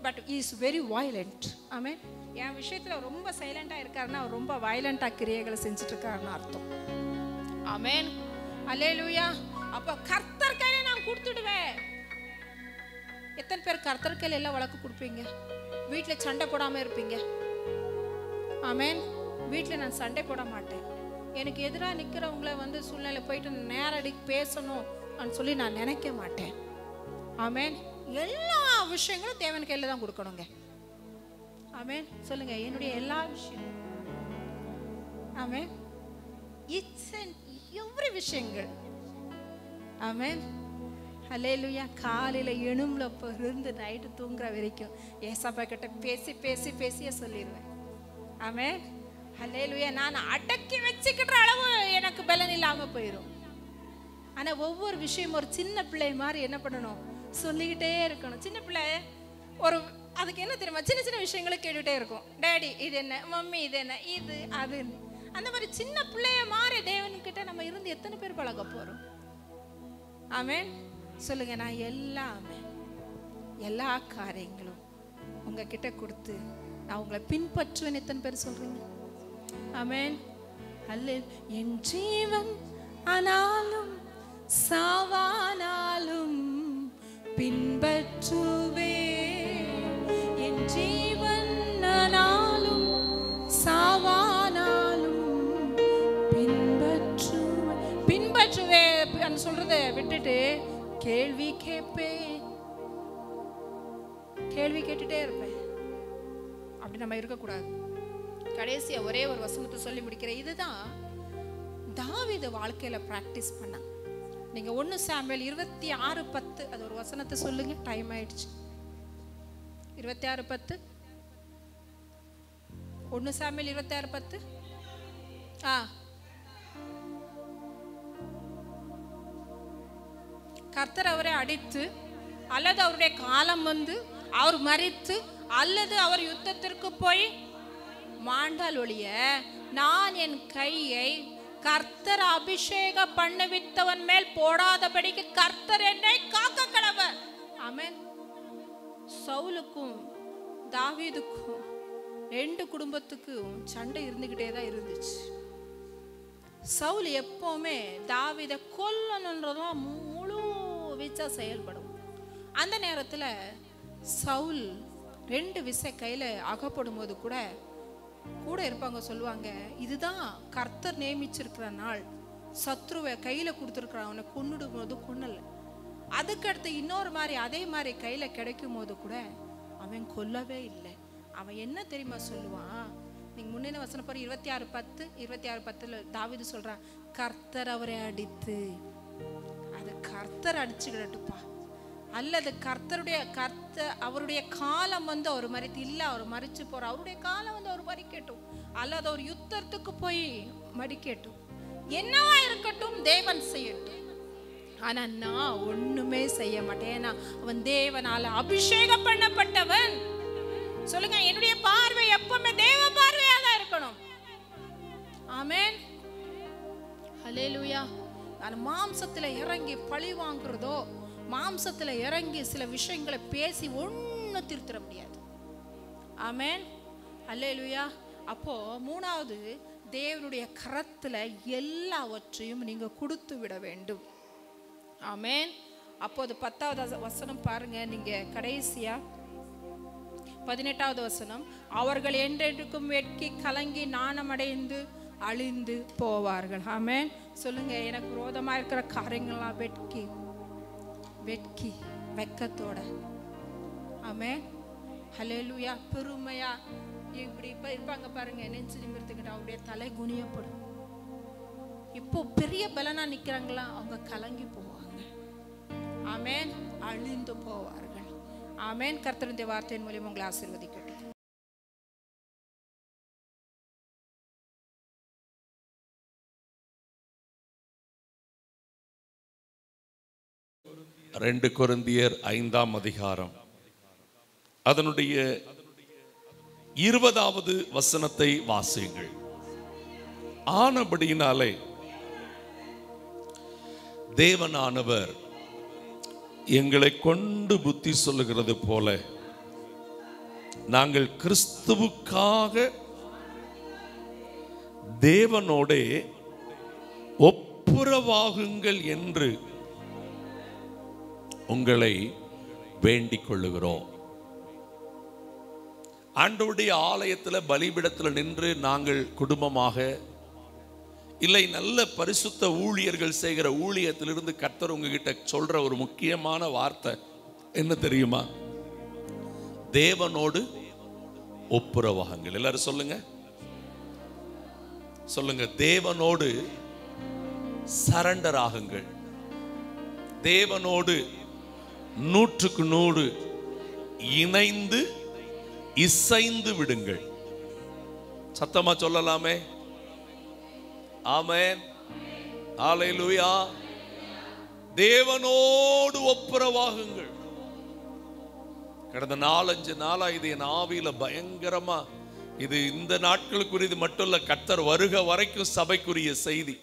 but he is very violent. ஆமென். என் விஷயத்துல ரொம்ப சைலண்டா இருக்காருன்னா அவர் ரொம்ப வயலண்டா கிரியைகளை செஞ்சுட்டு இருக்காருன்னு அர்த்தம். ஆமென். அல்லேலூயா. அப்ப கர்த்தர் கையில நான் கொடுத்துடுவேன். எத்தனை பேர் கர்த்தர் கையில எல்லாம் வழக்கு கொடுப்பீங்க? வீட்டுல சண்டை போடாம இருப்பீங்க? ஆமென். வீட்டில் நான் சண்டை போட மாட்டேன். எனக்கு எதிராக நிற்கிறவங்கள வந்து சூழ்நிலை போயிட்டு நேரடி பேசணும் அப்படின்னு சொல்லி நான் நினைக்க மாட்டேன். ஆமென். எல்லா விஷயங்களும் தேவன் கையில் தான் கொடுக்கணுங்க. ஆமென். சொல்லுங்க, என்னுடைய எல்லா விஷயம். ஆமென். இட்ஸ் அண்ட் எவ்ரி விஷயங்கள். ஆமென். ஹல்லேலூயா. காலையில் எழும்புல இருந்து நைட்டு தூங்குற வரைக்கும் ஏசப்பா கிட்ட பேசி பேசி பேசியே சொல்லிடுவேன். ஆமென். ஹல்லேலூயா. நான் அடக்கி வச்சுக்கிற அளவு எனக்கு பலன் இல்லாமல் போயிடும். ஆனால் ஒவ்வொரு விஷயம் ஒரு சின்ன பிள்ளை மாதிரி என்ன பண்ணணும், சொல்லிக்கிட்டே இருக்கணும். சின்ன பிள்ளை ஒரு அதுக்கு என்ன தெரியுமா, சின்ன சின்ன விஷயங்களை கேட்டுகிட்டே இருக்கும். டேடி இது என்ன, மம்மி இது என்ன, இது அது. அந்த மாதிரி சின்ன பிள்ளைய மாதிரி தேவன்கிட்ட நம்ம இருந்து எத்தனை பேர் பழக போகிறோம். ஆமென். சொல்லுங்க, நான் எல்லாமே எல்லா காரியங்களும் உங்ககிட்ட கொடுத்து நான் உங்களை பின்பற்றுவேன். எத்தனை பேர் சொல்றீங்க? ஆமென். அல்ல. என் ஜீவன் ஆனாலும் சாவானாலும் பின்பற்றுவே. என் ஜீவன் ஆனாலும் சாவானாலும் பின்பற்றுவே. பின்பற்றுவே சொல்றதை விட்டுட்டு கேள்வி கேட்பேன், கேள்வி கேட்டுட்டே இருப்பேன். அப்படி நம்ம இருக்கக்கூடாது. கடைசியா ஒரே ஒரு வசனத்தை சொல்லி முடிக்கிறேன். இதுதான் தாவீது வாழ்க்கையில பிராக்டிஸ் பண்ண. நீங்க 1 சாமுவேல் 26:10 அது ஒரு வசனத்தை சொல்லுங்க. டைம் ஆயிடுச்சு. 26:10 1 சாமுவேல் 26:10. கர்த்தர் அவரை அடித்து அல்லது அவருடைய காலம் வந்து அவர் மரித்து அல்லது அவர் யுத்தத்திற்கு போய் மாண்டால் ஒழிய நான் என் கையை கர்த்தர் அபிஷேகம் பண்ணுவித்தவன் மேல் போடாதபடிக்கு கர்த்தர் என்னை காக்க கடவர். ஆமென். சவுலுக்கும் தாவீதுக்கும் 2 குடும்பத்துக்கும் சண்டை இருந்துகிட்டே தான் இருந்துச்சு. சவுல் எப்பவுமே தாவீதை கொல்லணுன்றதான் முழு வீச்சா செயல்படும். அந்த நேரத்தில் சவுல் 2 விசை கையில் அகப்படும் போது கூட இருப்பாங்க, சொல்லுவாங்க, இதுதான் கர்த்தர் நியமிச்சிருக்கிற நாள். சத்ருவை கையில் கொடுத்துருக்குற அவனை கொன்னுடும் போது கொன்னல. அதுக்கடுத்து இன்னொரு மாதிரி அதே மாதிரி கையில் கிடைக்கும் போது கூட அவன் கொல்லவே இல்லை. அவன் என்ன தெரியுமா சொல்லுவான்? நீங்க முன்னின வசனம் பாரு, 26:10 தாவீது சொல்றான், கர்த்தர் அவரை அடித்து. அது கர்த்தர் அடிச்சுக்கிடட்டுப்பா, அல்லது அவருடைய காலம் வந்து அவர் மறித்து இல்லை, அவர் மறிச்சு போற அவருடைய காலம் வந்து அவர் மறிக்கட்டும், அல்லது அவர் யுத்தத்துக்கு போய் மடிக்கட்டும், என்னவா இருக்கட்டும், தேவன் செய்யட்டும். ஆனா நான் ஒண்ணுமே செய்ய மாட்டேன். ஏன்னா அவன் தேவனால அபிஷேகம் பண்ணப்பட்டவன். சொல்லுங்க, என்னுடைய பார்வை எப்பவுமே தேவ பார்வையா தான் இருக்கணும். ஆமென். ஹல்லேலூயா. நான் மாம்சத்துல இறங்கி பழி வாங்குறதோ, மாம்சத்துல இறங்கி சில விஷயங்களை பேசி ஒண்ணு திருத்திட முடியாது. ஆமென். ஹல்லேலூயா. அப்போ 3வது, தேவனுடைய கரத்துல எல்லாவற்றையும் நீங்க கொடுத்து விட வேண்டும். ஆமென். அப்போது 10வது வசனம் பாருங்க, நீங்க கடைசியா 18வது வசனம், அவர்கள் என்றென்றுக்கும் வெட்கி கலங்கி நாணமடைந்து அழிந்து போவார்கள். ஆமென். சொல்லுங்க, எனக்கு விரோதமா இருக்கிற காரியங்கள்லாம் வெட்கி வெக்கத்தோட, ஆமென், ஹல்லேலூயா, பெருமையா இப்படி இருப்பாங்க பாருங்க, நெஞ்சு நிமிர்த்துக்கிட்டு அவருடைய தலை குனியப்படும். இப்போ பெரிய பலனா நிக்கிறாங்களா, அவங்க கலங்கி போவாங்க. ஆமென். அழிந்து போவார்கள். ஆமென். கர்த்தருடைய வார்த்தையின் மூலம் உங்களை ஆசீர்வதிக்கட்டும். ரெண்டு கொரிந்தியர் 5ஆம் அதிகாரம் அதனுடைய 20வது வசனத்தை வாசியுங்கள். ஆனபடியினாலே தேவனானவர் எங்களை கொண்டு புத்தி சொல்லுகிறது போல நாங்கள் கிறிஸ்துவுக்காக தேவனோடே ஒப்புரவாகுங்கள் என்று உங்களை வேண்டிக் கொள்ளுகிறோம். ஆண்டவருடைய ஆலயத்தில் பலிபீடத்தில் நின்று நாங்கள் குடும்பமாக, இல்லை நல்ல பரிசுத்த ஊழியர்கள் செய்கிற ஊழியத்திலிருந்து கர்த்தர் உங்ககிட்ட சொல்ற ஒரு முக்கியமான வார்த்தை என்ன தெரியுமா? தேவனோடு ஒப்புரவாகுங்கள். எல்லாரும் சொல்லுங்க, சொல்லுங்க. தேவனோடு சரண்டர் ஆகுங்கள். தேவனோடு 100க்கு 100 இணைந்து இசைந்து விடுங்கள். சத்தமா சொல்லலாமே? ஆமென், ஹல்லேலூயா. தேவனோடு ஒப்புரவாகுங்கள். கடந்த 4-5 நாளா இது என் ஆவியில பயங்கரமா, இது இந்த நாட்களுக்குரியது மட்டும் இல்ல, கர்த்தர் வருக வரைக்கும் சபைக்குரிய செய்தி.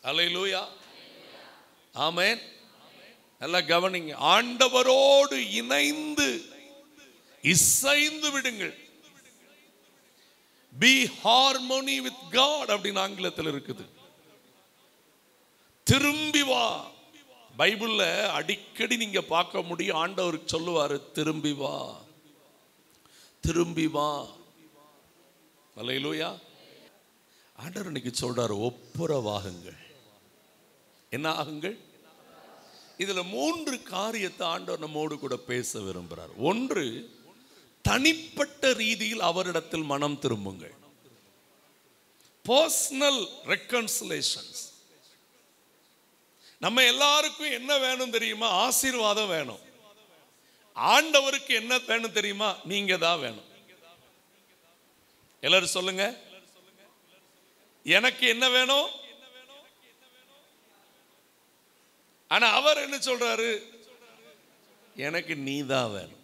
ஹல்லேலூயா, ஆமென். நல்லா கவனிங்க. ஆண்டவரோடு இணைந்து இசைந்து விடுங்கள். Be harmony with God அப்படின்னு ஆங்கிலத்தில் இருக்குது. திரும்பி வா. பைபிள்ல அடிக்கடி நீங்க பார்க்க முடியும், ஆண்டவர் சொல்லுவாரு, திரும்பி வா, திரும்பி வா. ஹல்லேலூயா. ஆண்டவர் இன்னைக்கு சொல்றாரு, ஒப்புரவாகுங்கள். என்ன ஆகுங்கள்? இதுல 3 காரியத்தை ஆண்டவர் நம்மோடு கூட பேச விரும்புகிறார். ஒன்று, தனிப்பட்ட ரீதியில் அவரிடத்தில் மனம் திரும்புங்கள். பர்சனல் ரெக்கன்சிலேஷன்ஸ். நம்ம எல்லாருக்கும் என்ன வேணும் தெரியுமா? ஆசீர்வாதம் வேணும். ஆண்டவருக்கு என்ன வேணும் தெரியுமா? நீங்க தான் வேணும். எல்லாரும் சொல்லுங்க, எனக்கு என்ன வேணும்? ஆனா அவர் என்ன சொல்றாரு? எனக்கு நீ தான் வேணும்.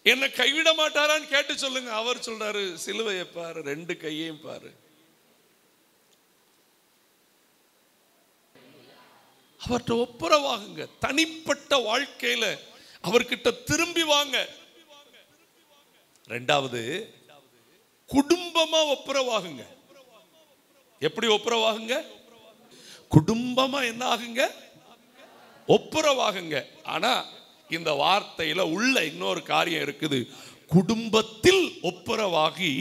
என்ன கைவிட மாட்டாரான்னு கேட்டு சொல்லுங்க. அவர் சொல்றாரு, சிலுவையை பாரு, 2 கையையும் பாரு. அவர்கிட்ட ஒப்புரவாகுங்க. தனிப்பட்ட வாழ்க்கையில அவர்கிட்ட திரும்பி வாங்க. 2வது, குடும்பமா ஒப்புரவாகுங்க. எப்படி ஒப்புரவாகுங்க? குடும்பமா என்ன ஆகுங்க? ஒப்புரவாகுங்க. ஆனா இந்த வார்த்தையில உள்ள இன்னொரு காரியம் இருக்குது. குடும்பத்தில் ஒப்புரவாகி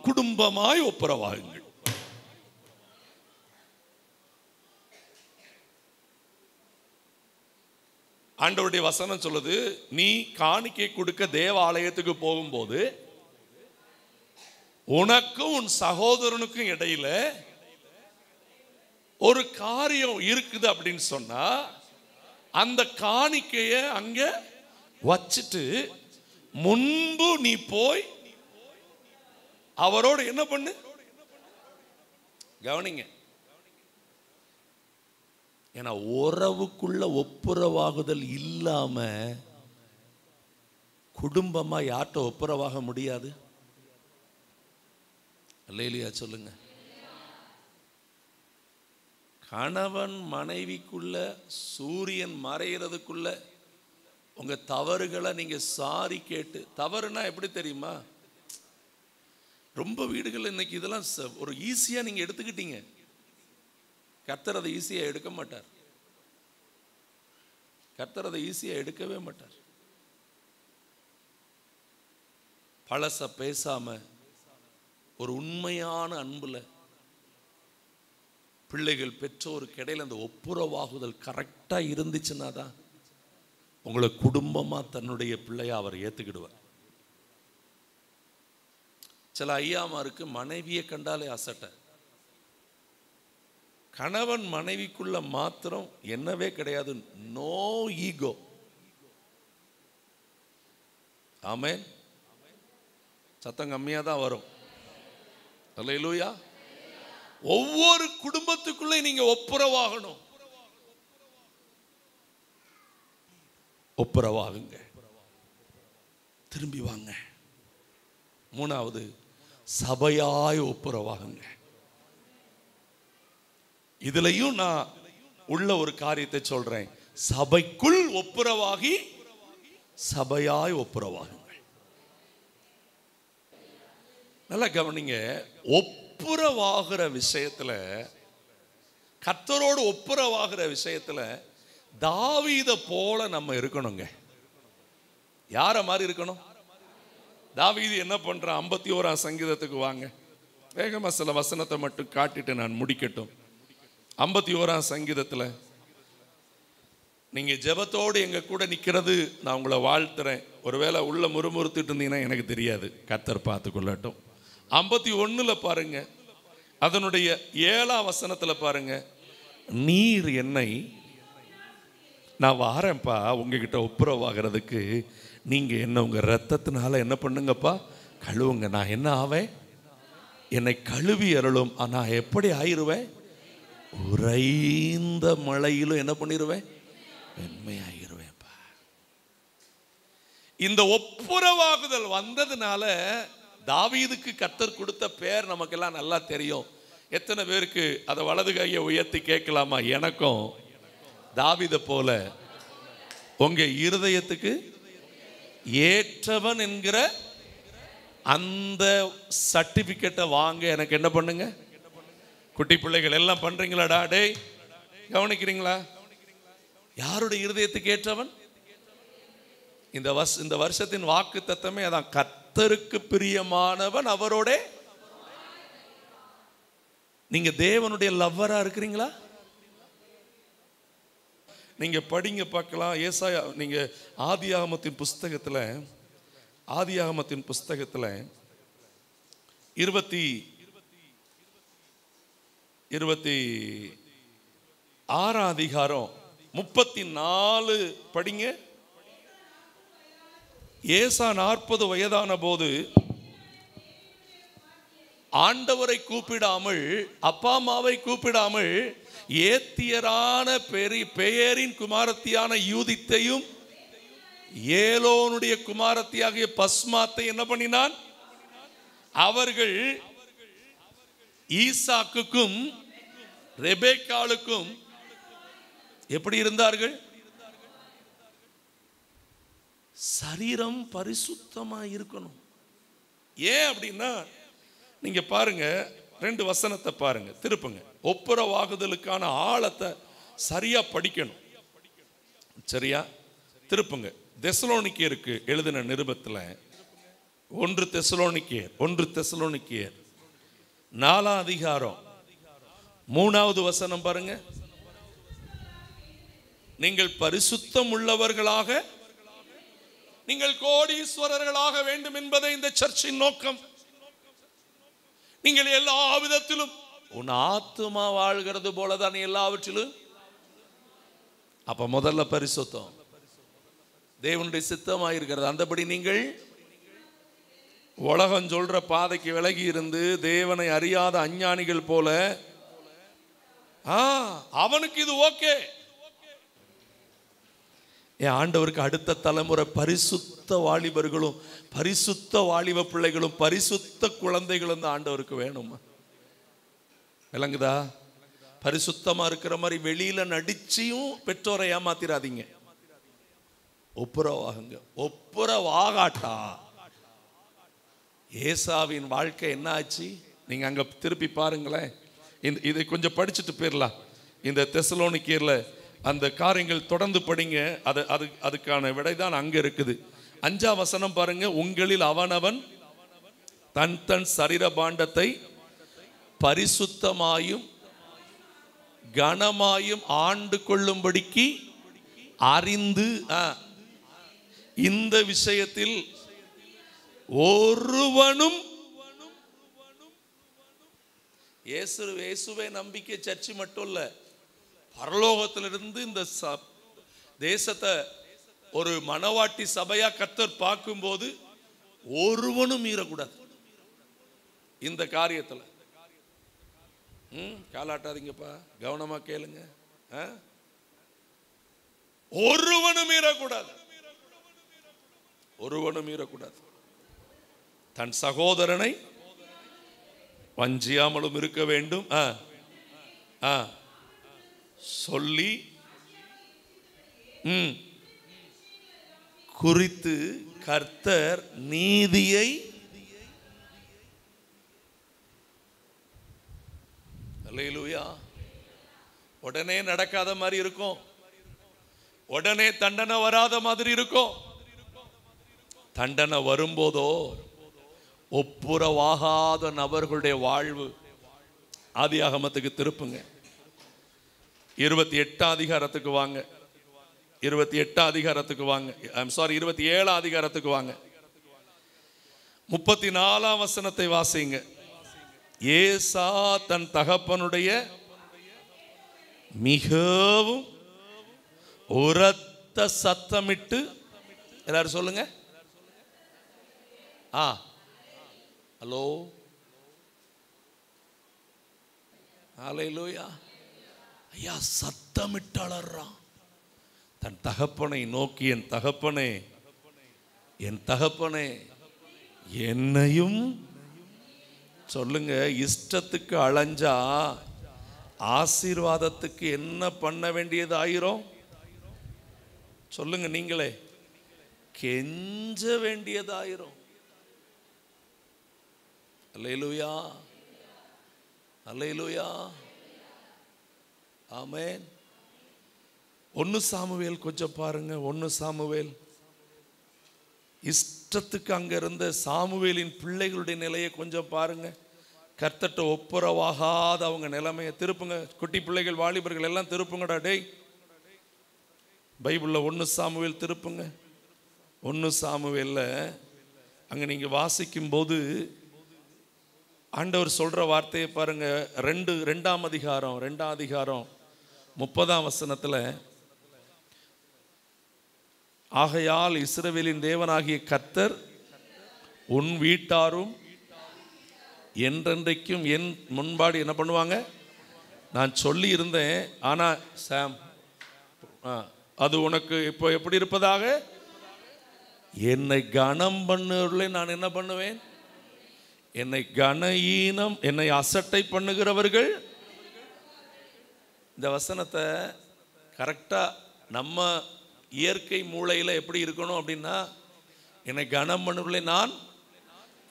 குடும்பமாய் ஒப்புரவாகுங்கள். ஆண்டவருடைய வசனம் சொல்லுது, நீ காணிக்கை கொடுக்க தேவாலயத்துக்கு போகும்போது உனக்கும் உன் சகோதரனுக்கும் இடையில ஒரு காரியம் இருக்குது அப்படின்னு சொன்னா, அந்த காணிக்கைய அங்க வச்சிட்டு முன்பு நீ போய் அவரோட என்ன பண்ணு? கவனிங்க. ஏன்னா உறவுக்குள்ள ஒப்புரவாகுதல் இல்லாம குடும்பமா யார்கிட்ட ஒப்புரவாக முடியாது. அல்லேலூயா சொல்லுங்க. கணவன் மனைவிக்குள்ள சூரியன் மறைகிறதுக்குள்ள உங்க தவறுகளை நீங்க சாரி கேட்டு, தவறுனா எப்படி தெரியுமா? ரொம்ப வீடுகள் இன்னைக்கு இதெல்லாம் ஒரு ஈஸியா நீங்க எடுத்துக்கிட்டீங்க. கர்த்தர் அதை ஈஸியா எடுக்க மாட்டார். கர்த்தர் அதை ஈஸியா எடுக்கவே மாட்டார். பழச பேசாம ஒரு உண்மையான அன்புல பிள்ளைகள் பெற்றோருக்கு இடையில அந்த ஒப்புரவாகுதல் கரெக்டா இருந்துச்சுன்னா தான் உங்களை குடும்பமா தன்னுடைய பிள்ளையா அவர் ஏத்துக்கிடுவார். சில ஐயாமாருக்கு மனைவியை கண்டாலே அசட்ட. கணவன் மனைவிக்குள்ள மாத்திரம் என்னவே கிடையாது, நோ ஈகோ. ஆமென். சத்தம் கம்மியா தான் வரும். அல்லேலூயா. ஒவ்வொரு குடும்பத்துக்குள்ளே நீங்க ஒப்புரவாகணும். ஒப்புரவாகுங்க, திரும்பி வாங்க. 3வது, சபையாய் ஒப்புரவாகுங்க. இதுலயும் நான் உள்ள ஒரு காரியத்தை சொல்றேன். சபைக்குள் ஒப்புரவாகி சபையாய் ஒப்புரவாகுங்க. நல்லா கவனிங்க. ஒப்புரவாகிற விஷயத்துல, கர்த்தரோடு ஒப்புரவாகிற விஷயத்துல தாவீதை போல நம்ம இருக்கணுங்க. யார மாதிரி இருக்கணும்? தாவீது என்ன பண்றான்? 51ஆம் சங்கீதத்துக்கு வாங்க. வேகமா சில வசனத்தை மட்டும் காட்டிட்டு நான் முடிக்கட்டும். 51ஆம் சங்கீதத்துல நீங்க ஜெபத்தோடு எங்க கூட நிக்கிறது நான் உங்களை வாழ்த்துறேன். ஒருவேளை உள்ள முறுமுறுத்துட்டு இருந்தீங்கன்னா எனக்கு தெரியாது, கர்த்தர் பார்த்து கொள்ளட்டும். 51ல பாருங்க, அதனுடைய 7ஆம் வசனத்துல பாருங்க, நீர் என்னை, நான் வாரேன்ப்பா உங்ககிட்ட ஒப்புரவாகிறதுக்கு, நீங்க என்ன உங்க ரத்தத்தினால என்ன பண்ணுங்கப்பா, கழுவுங்க. நான் என்ன ஆவேன்? என்னை கழுவி அருளும். நான் எப்படி ஆயிருவேன்? உறைந்த மழையிலும் என்ன பண்ணிடுவேன்? வெண்மையாயிருவேன்ப்பா. இந்த ஒப்புரவாகுதல் வந்ததுனால தாவீதுக்கு கர்த்தர் கொடுத்த பேர் நமக்கெல்லாம் நல்லா தெரியும். எத்தனை பேருக்கு அதை வலது கையை உயர்த்தி கேட்கலாமா? எனக்கும் தாவீதை போல உங்க இருதயத்துக்கு ஏற்றவன் என்கிற அந்த சர்டிபிகேட்டை வாங்க எனக்கு என்ன பண்ணுங்க? குட்டி பிள்ளைகள் எல்லாம் பண்றீங்களாடா? டேய், கவனிக்கிறீங்களா? யாருடைய இருதயத்துக்கு ஏற்றவன்? இந்த வருஷத்தின் வாக்கு தத்தமே அதான், கர்த்தருக்கு பிரியமானவன் அவரோட. நீங்க தேவனுடைய லவ்வரா இருக்கிறீங்களா? நீங்க படிங்க பார்க்கலாம். ஏசாயா, நீங்க ஆதியாகமத்தின் புஸ்தகத்துல 26ஆம் அதிகாரம் 34 படிங்க. ஏசா 40 வயதான போது ஆண்டவரை கூப்பிடாமல், அப்பா அம்மாவை கூப்பிடாமல், ஏத்தியரான பெயரின் குமாரத்தியான யூதித்தையும் ஏலோனுடைய குமாரத்தியாகிய பஸ்மாத்தை என்ன பண்ணினான்? அவர்கள் ஈசாக்குக்கும் ரெபேக்காளுக்கும் எப்படி இருந்தார்கள்? சரீரம் பரிசுத்தமா இருக்கணும். ஏன் அப்படின்னா, நீங்க பாருங்க, 2 வசனத்தை பாருங்க, திருப்புங்க. ஒப்புரவாகுதலுக்கான ஆழத்தை சரியா படிக்கணும். சரியா? திருப்புங்க. தெசலோனிக்கேருக்கு எழுதின நிருபத்துல 1 தெசலோனிக்கேர் 4ஆம் அதிகாரம் 3வது வசனம் பாருங்க. நீங்கள் பரிசுத்தம் உள்ளவர்களாக, நீங்கள் கோடீஸ்வரர்களாக வேண்டும் என்பதே இந்த சர்ச்சின் நோக்கம். நீங்கள் எல்லா விதத்திலும் உன் ஆத்துமா வாழ்கிறது போலதான் எல்லாவற்றிலும். அப்ப முதல்ல பரிசுத்தம் தேவனுடைய சித்தமாயிருக்கிறது. அந்தபடி நீங்கள் உலகம் சொல்ற பாதைக்கு விலகி இருந்து தேவனை அறியாத அஞ்ஞானிகள் போல, அவனுக்கு இது ஓகே. என் ஆண்டவருக்கு அடுத்த தலைமுறை பரிசுத்த வாலிபர்களும் பரிசுத்த வாலிப பிள்ளைகளும் பரிசுத்த குழந்தைகளும் தான் ஆண்டவருக்கு வேணும். விளங்குதா? பரிசுத்தமா இருக்கிற மாதிரி வெளியில நடிச்சியும் பெற்றோரை ஏமாத்திராதீங்க. ஒப்புரவாகுங்க. ஒப்புரவாகாட்டா ஏசாவின் வாழ்க்கை என்ன ஆச்சு? நீங்க அங்க திருப்பி பாருங்களேன். இதை கொஞ்சம் படிச்சுட்டு போயிடலாம். இந்த தெசலோனிக்கேர்ல அந்த காரியங்கள் தொடர்ந்து படிங்க. அதுக்கான விடைதான் அங்க இருக்குது. 5ஆம் வசனம் பாருங்க. உங்களில் அவனவன் தன் தன் சரீர பாண்டத்தை பரிசுத்தமாயும் கனமாயும் ஆண்டு கொள்ளும்படிக்கு அறிந்து, இந்த விஷயத்தில் ஒருவனும், இயேசுவே நம்பிக்கை சர்ச்சு மட்டும் இல்ல, பரலோகத்திலிருந்து இந்த தேசத்தை ஒரு மனவாட்டி சபையா கர்த்தர் பார்க்கும்போது ஒருவனும் மீறக்கூடாது இந்த காரியத்தில். காலாட்டாதீங்கப்பா, கவனமா கேளுங்க. ஒருவனும் மீறக்கூடாது, ஒருவனும் மீறக்கூடாது. தன் சகோதரனை வஞ்சியாமலும் இருக்க வேண்டும் சொல்லி குறித்து கர்த்தர் நீதியை, அல்லேலூயா, உடனே நடக்காத மாதிரி இருக்கும், உடனே தண்டனை வராத மாதிரி இருக்கும். தண்டனை வரும்போதோ ஒப்புரவாகாத நபர்களுடைய வாழ்வு. ஆதியாகமத்துக்கு திருப்புங்க, 28 அதிகாரத்துக்கு வாங்க. 28 அதிகாரத்துக்கு வாங்க. 27 அதிகாரத்துக்கு வாங்க. 34 வசனத்தை வாசிங்க. ஏசா தன் தகப்பனுடைய மிகவும் உரத்த சத்தமிட்டு, எல்லாரும் சொல்லுங்க. ஹலோ, ஹல்லேலூயா. ஐயா சத்தமிட்டு அலறான் தன் தகப்பனை நோக்கி, என் தகப்பனே, என் தகப்பனே, என்னையும் சொல்லுங்க. இஷ்டத்துக்கு அலைஞ்சா ஆசீர்வாதத்துக்கு என்ன பண்ண வேண்டியது ஆயிரும்? சொல்லுங்க நீங்களே. கெஞ்ச வேண்டியதாயிரும். அல்லேலூயா, அல்லேலூயா, ஆமென். 1 சாமுவேல் கொஞ்சம் பாருங்க. 1 சாமுவேல். இஷ்டத்துக்கு அங்க இருந்த சாமுவேலின் பிள்ளைகளுடைய நிலையை கொஞ்சம் பாருங்க. கர்த்தர்ட்ட ஒப்புரவாகாத அவங்க நிலைமையை திருப்புங்க. குட்டி பிள்ளைகள், வாலிபர்கள் எல்லாம் திருப்புங்கடா டேய். பைபிளில் 1 சாமுவேல் திருப்புங்க. 1 சாமுவேல்ல அங்க நீங்க வாசிக்கும் போது ஆண்டவர் சொல்ற வார்த்தையை பாருங்க. 2ஆம் அதிகாரம் 30ஆம் வசனத்துல, ஆகையால் இஸ்ரவேலின் தேவனாகிய கர்த்தர் உன் வீட்டாரும் என்றென்றைக்கும் என் முன்பாடு என்ன பண்ணுவாங்க? நான் சொல்லி இருந்தேன், ஆனா சாம் அது உனக்கு இப்போ எப்படி இருப்பதாக? என்னை கனம் பண்ணுவர்களே நான் என்ன பண்ணுவேன்? என்னை கனஈனம், என்னை அசட்டை பண்ணுகிறவர்கள். இந்த வசனத்தை கரெக்டா நம்ம இயற்கை மூளையில் எப்படி இருக்கணும் அப்படின்னா, என்னை கனம் பண்ணுவர்களே நான்,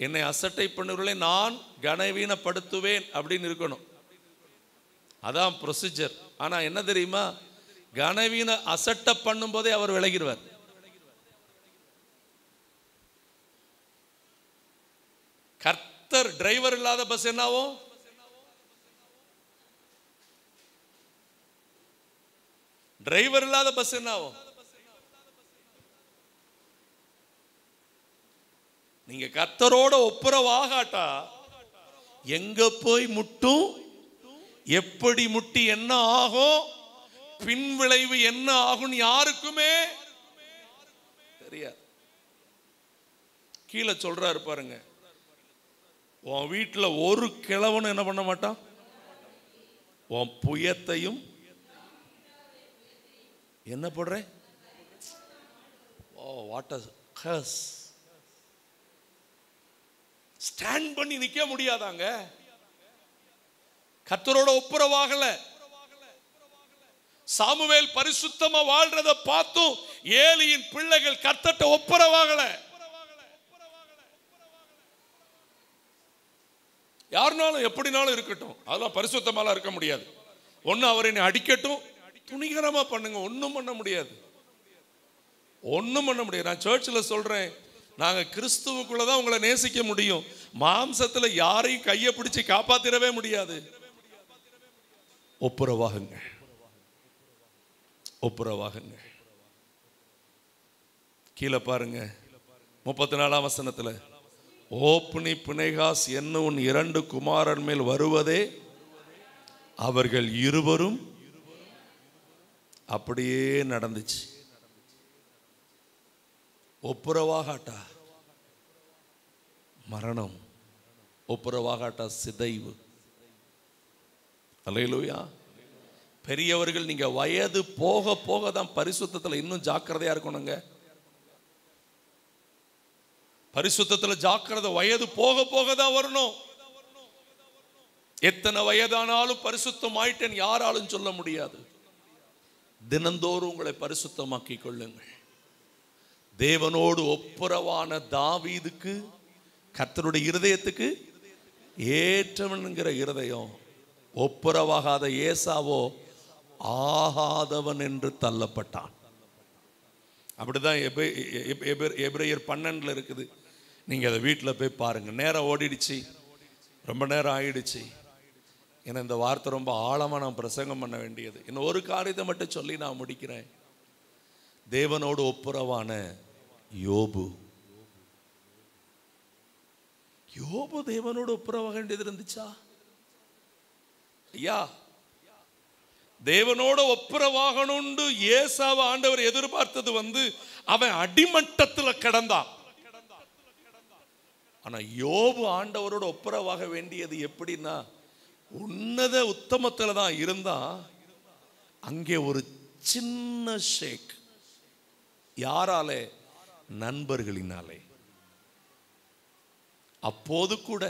என்னை அசட்டை பண்ணுவர்களே நான் கனவீனப்படுத்துவேன் அப்படின்னு இருக்கணும். அதான் ப்ரொசீஜர். ஆனா என்ன தெரியுமா? கனவீன அசட்டை பண்ணும் போதே அவர் விலகிடுவார். கர்த்தர் டிரைவர் இல்லாத பஸ் என்னாவும்? டிரைவர் இல்லாத பஸ் என்னாவும்? நீங்க கர்த்தரோட ஒப்புரவாகாட்டா எங்க போய் முட்டும், எப்படி முட்டி என்ன ஆகும், பின் விளைவு என்ன ஆகும் யாருக்குமே தெரியாது. கீழே சொல்றாரு பாருங்க, உன் வீட்டில் ஒரு கிழவனும் என்ன பண்ண மாட்டான்? உன் புயத்தையும் என்ன போடுறேன்? Oh what a கர்ஸ். ஸ்டாண்ட் பண்ணி நிக்க முடியாதாங்க? கர்த்தரோட ஒப்புரவாகல. சாமுவேல் பரிசுத்தமா வாழ்றத பார்த்தும் ஏலியின் பிள்ளைகள் கர்த்தர்ட்ட ஒப்புரவாகல. யாருனாலும் எப்படினாலும் இருக்கட்டும், அதெல்லாம் பரிசுத்தமாலாம் இருக்க முடியாது. ஒன்னு அவரை அடிக்கட்டும், துணிகரமா பண்ணுங்க, ஒன்னும் பண்ண முடியாது, ஒன்னும் பண்ண முடியாது. நான் சர்ச்சில் சொல்றேன், நாங்க கிறிஸ்துவுக்குள்ளதான் உங்களை நேசிக்க முடியும். மாம்சத்துல யாரையும் கையை பிடிச்சு காப்பாத்திரவே முடியாது. ஒப்புரவாகுங்க, ஒப்புரவாகுங்க. கீழே பாருங்க 34ஆம் வசனத்துல, ஓப்னி பினேகாஸ் என்னும் உன் 2 குமாரன் மேல் வருவதே அவர்கள் இருவரும். அப்படியே நடந்துச்சு. ஒப்புரவாகாட்டா மரணம், ஒப்புரவாகாட்டா சிதைவு. அல்லேலூயா. பெரியவர்கள் நீங்க வயது போக போக தான் பரிசுத்தத்தில் இன்னும் ஜாக்கிரதையா இருக்கணுங்க. பரிசுத்தத்தில் ஜாக்கிரதை வயது போக போக தான் வரணும். எத்தனை வயதானாலும் பரிசுத்தம் ஆயிட்டேன் யாராலும் சொல்ல முடியாது. தினந்தோறும் உங்களை பரிசுத்தமாக்கி கொள்ளுங்கள். தேவனோடு ஒப்புரவான தாவீதுக்கு, கர்த்தருடைய இருதயத்துக்கு ஏற்றவன்கிற இருதயம். ஒப்புரவாகாத ஏசாவோ ஆகாதவன் என்று தள்ளப்பட்டான். அப்படிதான் எபிரேயர் 12 இருக்குது. நீங்கள் அதை வீட்டில் போய் பாருங்கள். நேரம் ஓடிடுச்சு, ரொம்ப நேரம் ஆயிடுச்சு. ஏன்னா இந்த வார்த்தை ரொம்ப ஆழமாக நான் பிரசங்கம் பண்ண வேண்டியது. இன்னும் ஒரு காரியத்தை மட்டும் சொல்லி நான் முடிக்கிறேன். தேவனோடு ஒப்புரவான யோபு. யோபு தேவனோடு ஒப்புரவாக வேண்டியது இருந்துச்சா? ஐயா, தேவனோட ஒப்புரவாகணும்னு ஏசாவை ஆண்டவர் எதிர்பார்த்தது அவன் அடிமட்டத்தில் கிடந்தான். ஆனா யோபு ஆண்டவரோட ஒப்புரவாக வேண்டியது எப்படின்னா, உன்னத உத்தமத்துல தான் இருந்தா. அங்கே ஒரு சின்ன ஷேக். யாராலே? நண்பர்களினாலே. அப்போது கூட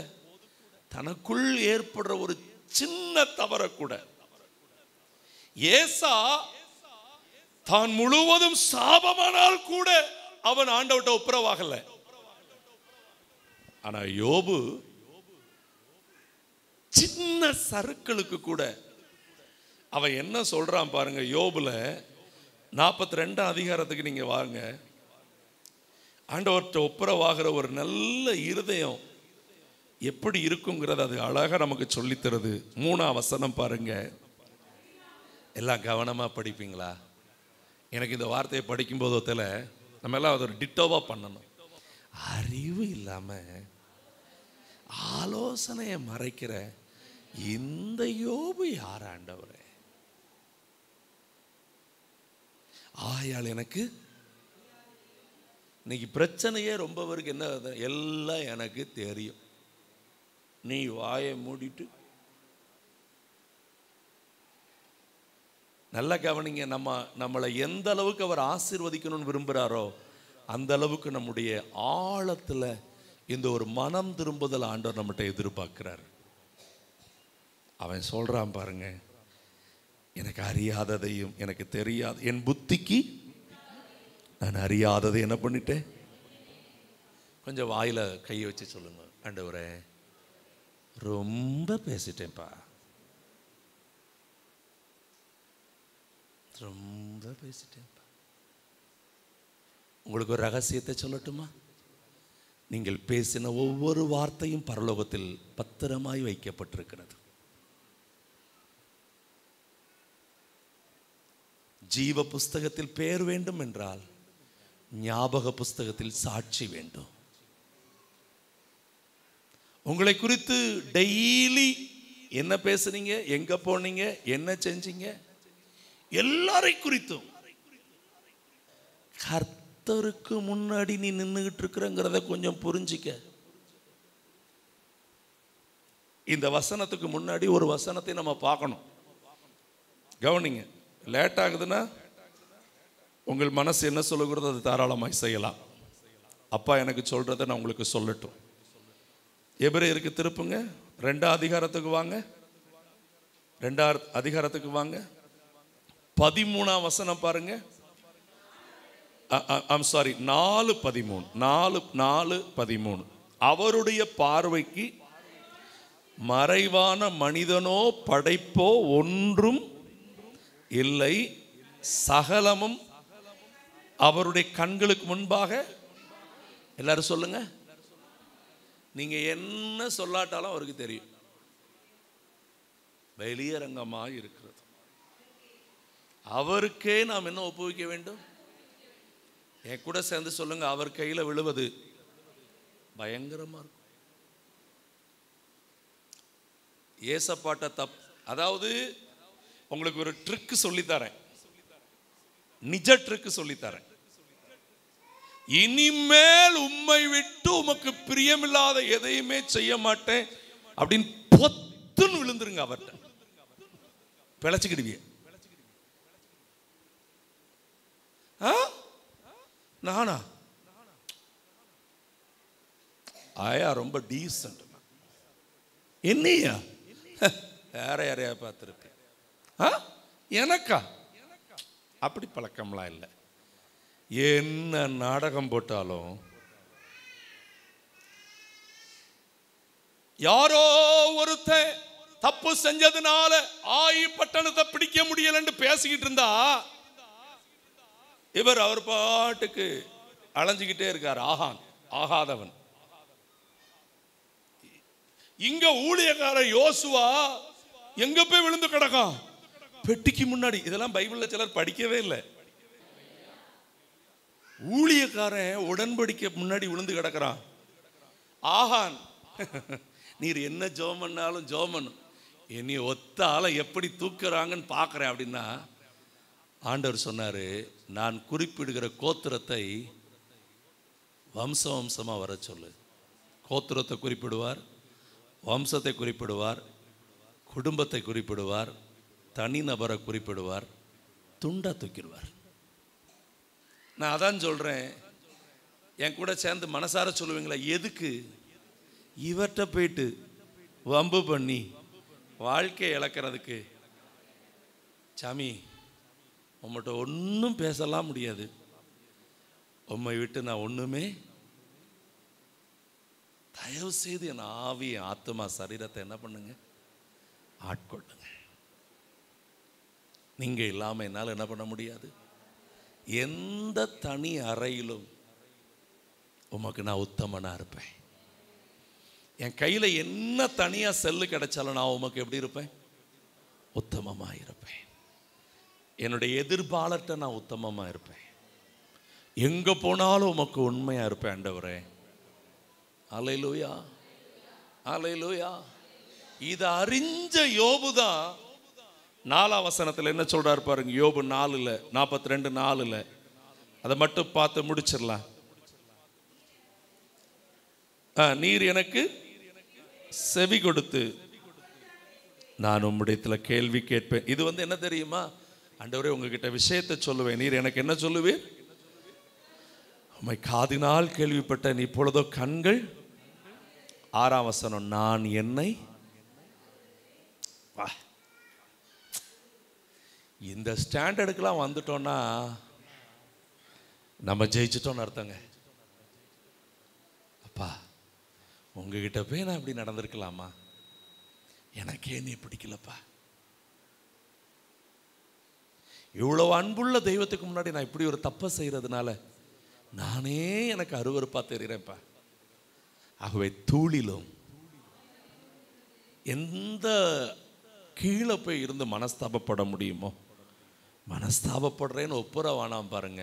தனக்குள் ஏற்படுற ஒரு சின்ன தவற கூட ஏசா தான் முழுவதும் சாபமானால் கூட அவன் ஆண்டவர்ட்ட ஒப்புரவாகல. ஆனா யோபு சின்ன சறுக்களுக்கு கூட அவன் என்ன சொல்றான் பாருங்க. யோபுல 42 அதிகாரத்துக்கு நீங்க வாங்க. ஆண்டவர்கிட்ட ஒப்புரவாகிற ஒரு நல்ல இருதயம் எப்படி இருக்குங்கிறது அது அழகா நமக்கு சொல்லித்தருது. 3ஆம் வசனம் பாருங்க. எல்லாம் கவனமா படிப்பீங்களா? எனக்கு இந்த வார்த்தையை படிக்கும் போதுல நம்ம எல்லாம் அதை ஒரு டிட்டோவா பண்ணணும். அறிவு இல்லாம ஆலோசனையை மறைக்கிற இந்த யோபு யார் ஆண்டவரே? ஆயால் எனக்கு இன்னைக்கு பிரச்சனையே ரொம்ப பேருக்கு என்ன, எல்லாம் எனக்கு தெரியும். நீ வாயை மூடிட்டு நல்லா கவனிங்க. நம்மளை எந்த அளவுக்கு அவர் ஆசீர்வதிக்கணும்னு விரும்புகிறாரோ அந்த அளவுக்கு நம்முடைய ஆழத்துல இந்த ஒரு மனம் திரும்புதல் ஆண்டவர் நம்மகிட்ட எதிர்பார்க்கிறார். அவன் சொல்றான் பாருங்க, எனக்கு அறியாததையும் எனக்கு தெரியாது, என் புத்திக்கு நான் அறியாததை என்ன பண்ணிட்டேன். கொஞ்சம் வாயில கையை வச்சு சொல்லுங்க, ஆண்டவரே ரொம்ப பேசிட்டேன்ப்பா, ரொம்ப பேசிட்டேன்ப்பா. உங்களுக்கு ஒரு ரகசியத்தை சொல்லட்டுமா? நீங்கள் பேசின ஒவ்வொரு வார்த்தையும் பரலோகத்தில் பத்திரமாய் வைக்கப்பட்டிருக்கிறது. ஜீவ புஸ்தகத்தில் பெயர் வேண்டும் என்றால் ஞாபக புஸ்தகத்தில் சாட்சி வேண்டும். உங்களை குறித்து டெய்லி என்ன பேசுனீங்க, எங்க போனீங்க, என்ன செஞ்சீங்க, எல்லாரை குறித்தும் கர்த்தருக்கு முன்னாடி நீ நின்றுகிட்டு இருக்கிறங்கிறத கொஞ்சம் புரிஞ்சிக்க. இந்த வசனத்துக்கு முன்னாடி ஒரு வசனத்தை நம்ம பார்க்கணும். கவனிங்க. லேட் ஆகுதுன்னா உங்கள் மனசு என்ன சொல்லுகிறதோ அது தாராளமாய் செய்யலாம். அப்பா எனக்கு சொல்றதை நான் உங்களுக்கு சொல்லட்டும். எபிரேயருக்கு திருப்புங்க, 2ஆம் அதிகாரத்துக்கு வாங்க. 2ஆம் அதிகாரத்துக்கு வாங்க. 13ஆம் வசனம் பாருங்க. 4:13. அவருடைய பார்வைக்கு மறைவான மனிதனோ படைப்போ ஒன்றும் இல்லை, சகலமும் அவருடைய கண்களுக்கு முன்பாக. எல்லாரும் சொல்லுங்க. நீங்க என்ன சொல்லாட்டாலும் அவருக்கு தெரியும். வெளியரங்கமாக இருக்கிறது. அவருக்கே நாம் என்ன ஒப்புவிக்க வேண்டும்? என் கூட சேர்ந்து சொல்லுங்க, அவர் கையில விழுவது பயங்கரமா இருக்கும். ஏசப்பாட்ட அதாவது உங்களுக்கு ஒரு ட்ரிக் சொல்லித்தரேன், நிஜ ட்ரிக் சொல்லித்தரேன். இனிமேல் உம்மை விட்டு உமக்கு பிரியமில்லாத எதையுமே செய்ய மாட்டேன் அப்படின்னு பொத்துன்னு விழுந்துருங்க. அவர்கிட்ட பிழைச்சுக்கிடுவீங்க. நானா ஆயா ரொம்ப டீசன்ட். என்னையா வேற யாரையா பார்த்துருப்பேன். எனக்கா அப்படி பழக்கம்லாம் இல்லை. என்ன நாடகம் போட்டாலும் யாரோ ஒருத்தன் தப்பு செஞ்சதுனால ஆயி பட்டணத்தை பிடிக்க முடியலன்னு பேசிக்கிட்டு இருந்தா இவர் அவர் பாட்டுக்கு அலைஞ்சுக்கிட்டே இருக்கார். ஆகாதவன். இங்க ஊழியக்கார யோசுவா எங்க போய் விழுந்து கிடக்கான்? பெட்டிக்கு முன்னாடி. இதெல்லாம் பைபிள்ல சிலர் படிக்கவே இல்லை. ஊழியக்காரன் உடன்படிக்கை முன்னாடி விழுந்து கிடக்கிறான். ஆகான், நீர் என்ன ஜெபம் பண்ணாலும் ஜெபம் பண்ணு, என்னை ஒத்த ஆளை எப்படி தூக்குறாங்கன்னு பார்க்குறேன் அப்படின்னா, ஆண்டவர் சொன்னார், நான் குறிப்பிடுகிற கோத்திரத்தை வம்சமாக வர சொல்லு. கோத்திரத்தை குறிப்பிடுவார், வம்சத்தை குறிப்பிடுவார், குடும்பத்தை குறிப்பிடுவார், தனிநபரை குறிப்பிடுவார், துண்டா தூக்கிடுவார். நான் அதான் சொல்கிறேன், என் கூட சேர்ந்து மனசார சொல்லுவீங்களா? எதுக்கு இவர்கிட்ட போயிட்டு வம்பு பண்ணி வாழ்க்கையை இழக்கிறதுக்கு? சாமி, உம்மகிட்ட ஒன்றும் பேசலாம் முடியாது, உம்மை விட்டு நான் ஒன்றுமே. தயவு செய்து என் ஆவி, ஆத்மா, சரீரத்தை என்ன பண்ணுங்க, ஆட்கொள்ளுங்க. நீங்க இல்லாமல் என்னால் என்ன பண்ண முடியாது. எந்த தனி அறையிலும் உமக்கு நான் உத்தமனா இருப்பேன். என் கையில் என்ன தனியாக செல்லு கிடைச்சாலும் நான் உமக்கு எப்படி இருப்பேன்? உத்தமமாக இருப்பேன். என்னுடைய எதிர்பாலர்கிட்ட நான் உத்தமமாக இருப்பேன். எங்கே போனாலும் உமக்கு உண்மையாக இருப்பேன் ஆண்டவரே. அல்லேலூயா, அல்லேலூயா. இதை அறிஞ்ச யோபு தான் 4ஆம் வசனத்தில் என்ன சொல்றாரு பாருங்க. யோபு 42:4. அதை மட்டும் பார்த்து முடிச்சிடலாம். நீர் எனக்கு செவி கொடுத்து நான் உம்மிடத்தில் கேள்வி கேட்பேன். இது என்ன தெரியுமா? ஆண்டவரே, உங்ககிட்ட விஷயத்தை சொல்லுவேன், நீர் எனக்கு என்ன சொல்லுவீர்? உம்மை காதினால் கேள்விப்பட்டேன், இப்பொழுதோ கண்கள். 6ஆம் வசனம், நான் என்னை. இந்த ஸ்டாண்டர்டுக்கெல்லாம் வந்துட்டோம்னா நம்ம ஜெயிச்சிட்டோம்னு அர்த்தங்க. அப்பா, உங்ககிட்ட போய் நான் இப்படி நடந்திருக்கலாமா? எனக்கே நீ பிடிக்கலப்பா. இவ்வளவு அன்புள்ள தெய்வத்துக்கு முன்னாடி நான் இப்படி ஒரு தப்பை செய்யறதுனால நானே எனக்கு அருவருப்பா தெரிகிறேன்ப்பா. ஆகவே தூளிலும் எந்த கீழே போய் இருந்து மனஸ்தாபப்பட முடியுமோ மனஸ்தாபப்படுறேன்னு ஒப்புரவானாம் பாருங்க.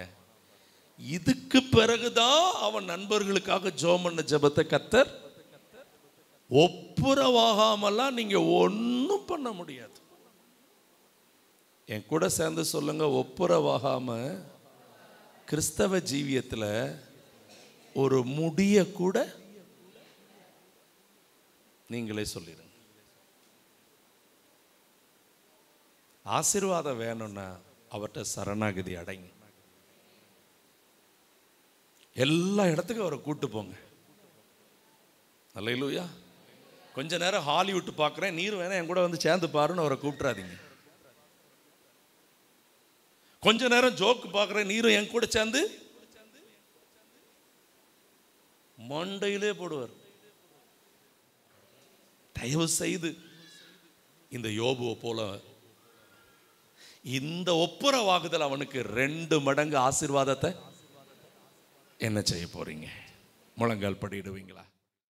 இதுக்கு பிறகுதான் அவன் நண்பர்களுக்காக ஜெபம் பண்ண ஜெபத்தை கர்த்தர் ஒப்புரவாகாமலாம் நீங்க ஒன்றும் பண்ண முடியாது. என் கூட சேர்ந்து சொல்லுங்க, ஒப்புரவாகாம கிறிஸ்தவ ஜீவியத்தில் ஒரு முடிய கூட நீங்களே சொல்லிடுங்க. ஆசீர்வாதம் வேணும்னா அவர்கிட்ட சரணாகதி அடைங்க. எல்லா இடத்துக்கும் அவரை கூட்டு போங்க. அல்லேலூயா. கொஞ்ச நேரம் ஹாலிவுட் பார்க்குறேன், நீர் வேணா என் கூட வந்து சேர்ந்து பாருன்னு அவரை கூப்பிட்றாதீங்க. கொஞ்ச நேரம் ஜோக்கு பார்க்குறேன், நீரும் என் கூட சேர்ந்து மண்டையிலே போடுவார். தயவு செய்து இந்த யோபுவை போல இந்த ஒப்புரவாகுதல் அவனுக்கு 2 மடங்கு ஆசீர்வாதத்தை என்ன செய்ய போறீங்க? முழங்கால் படிடுவீங்களா?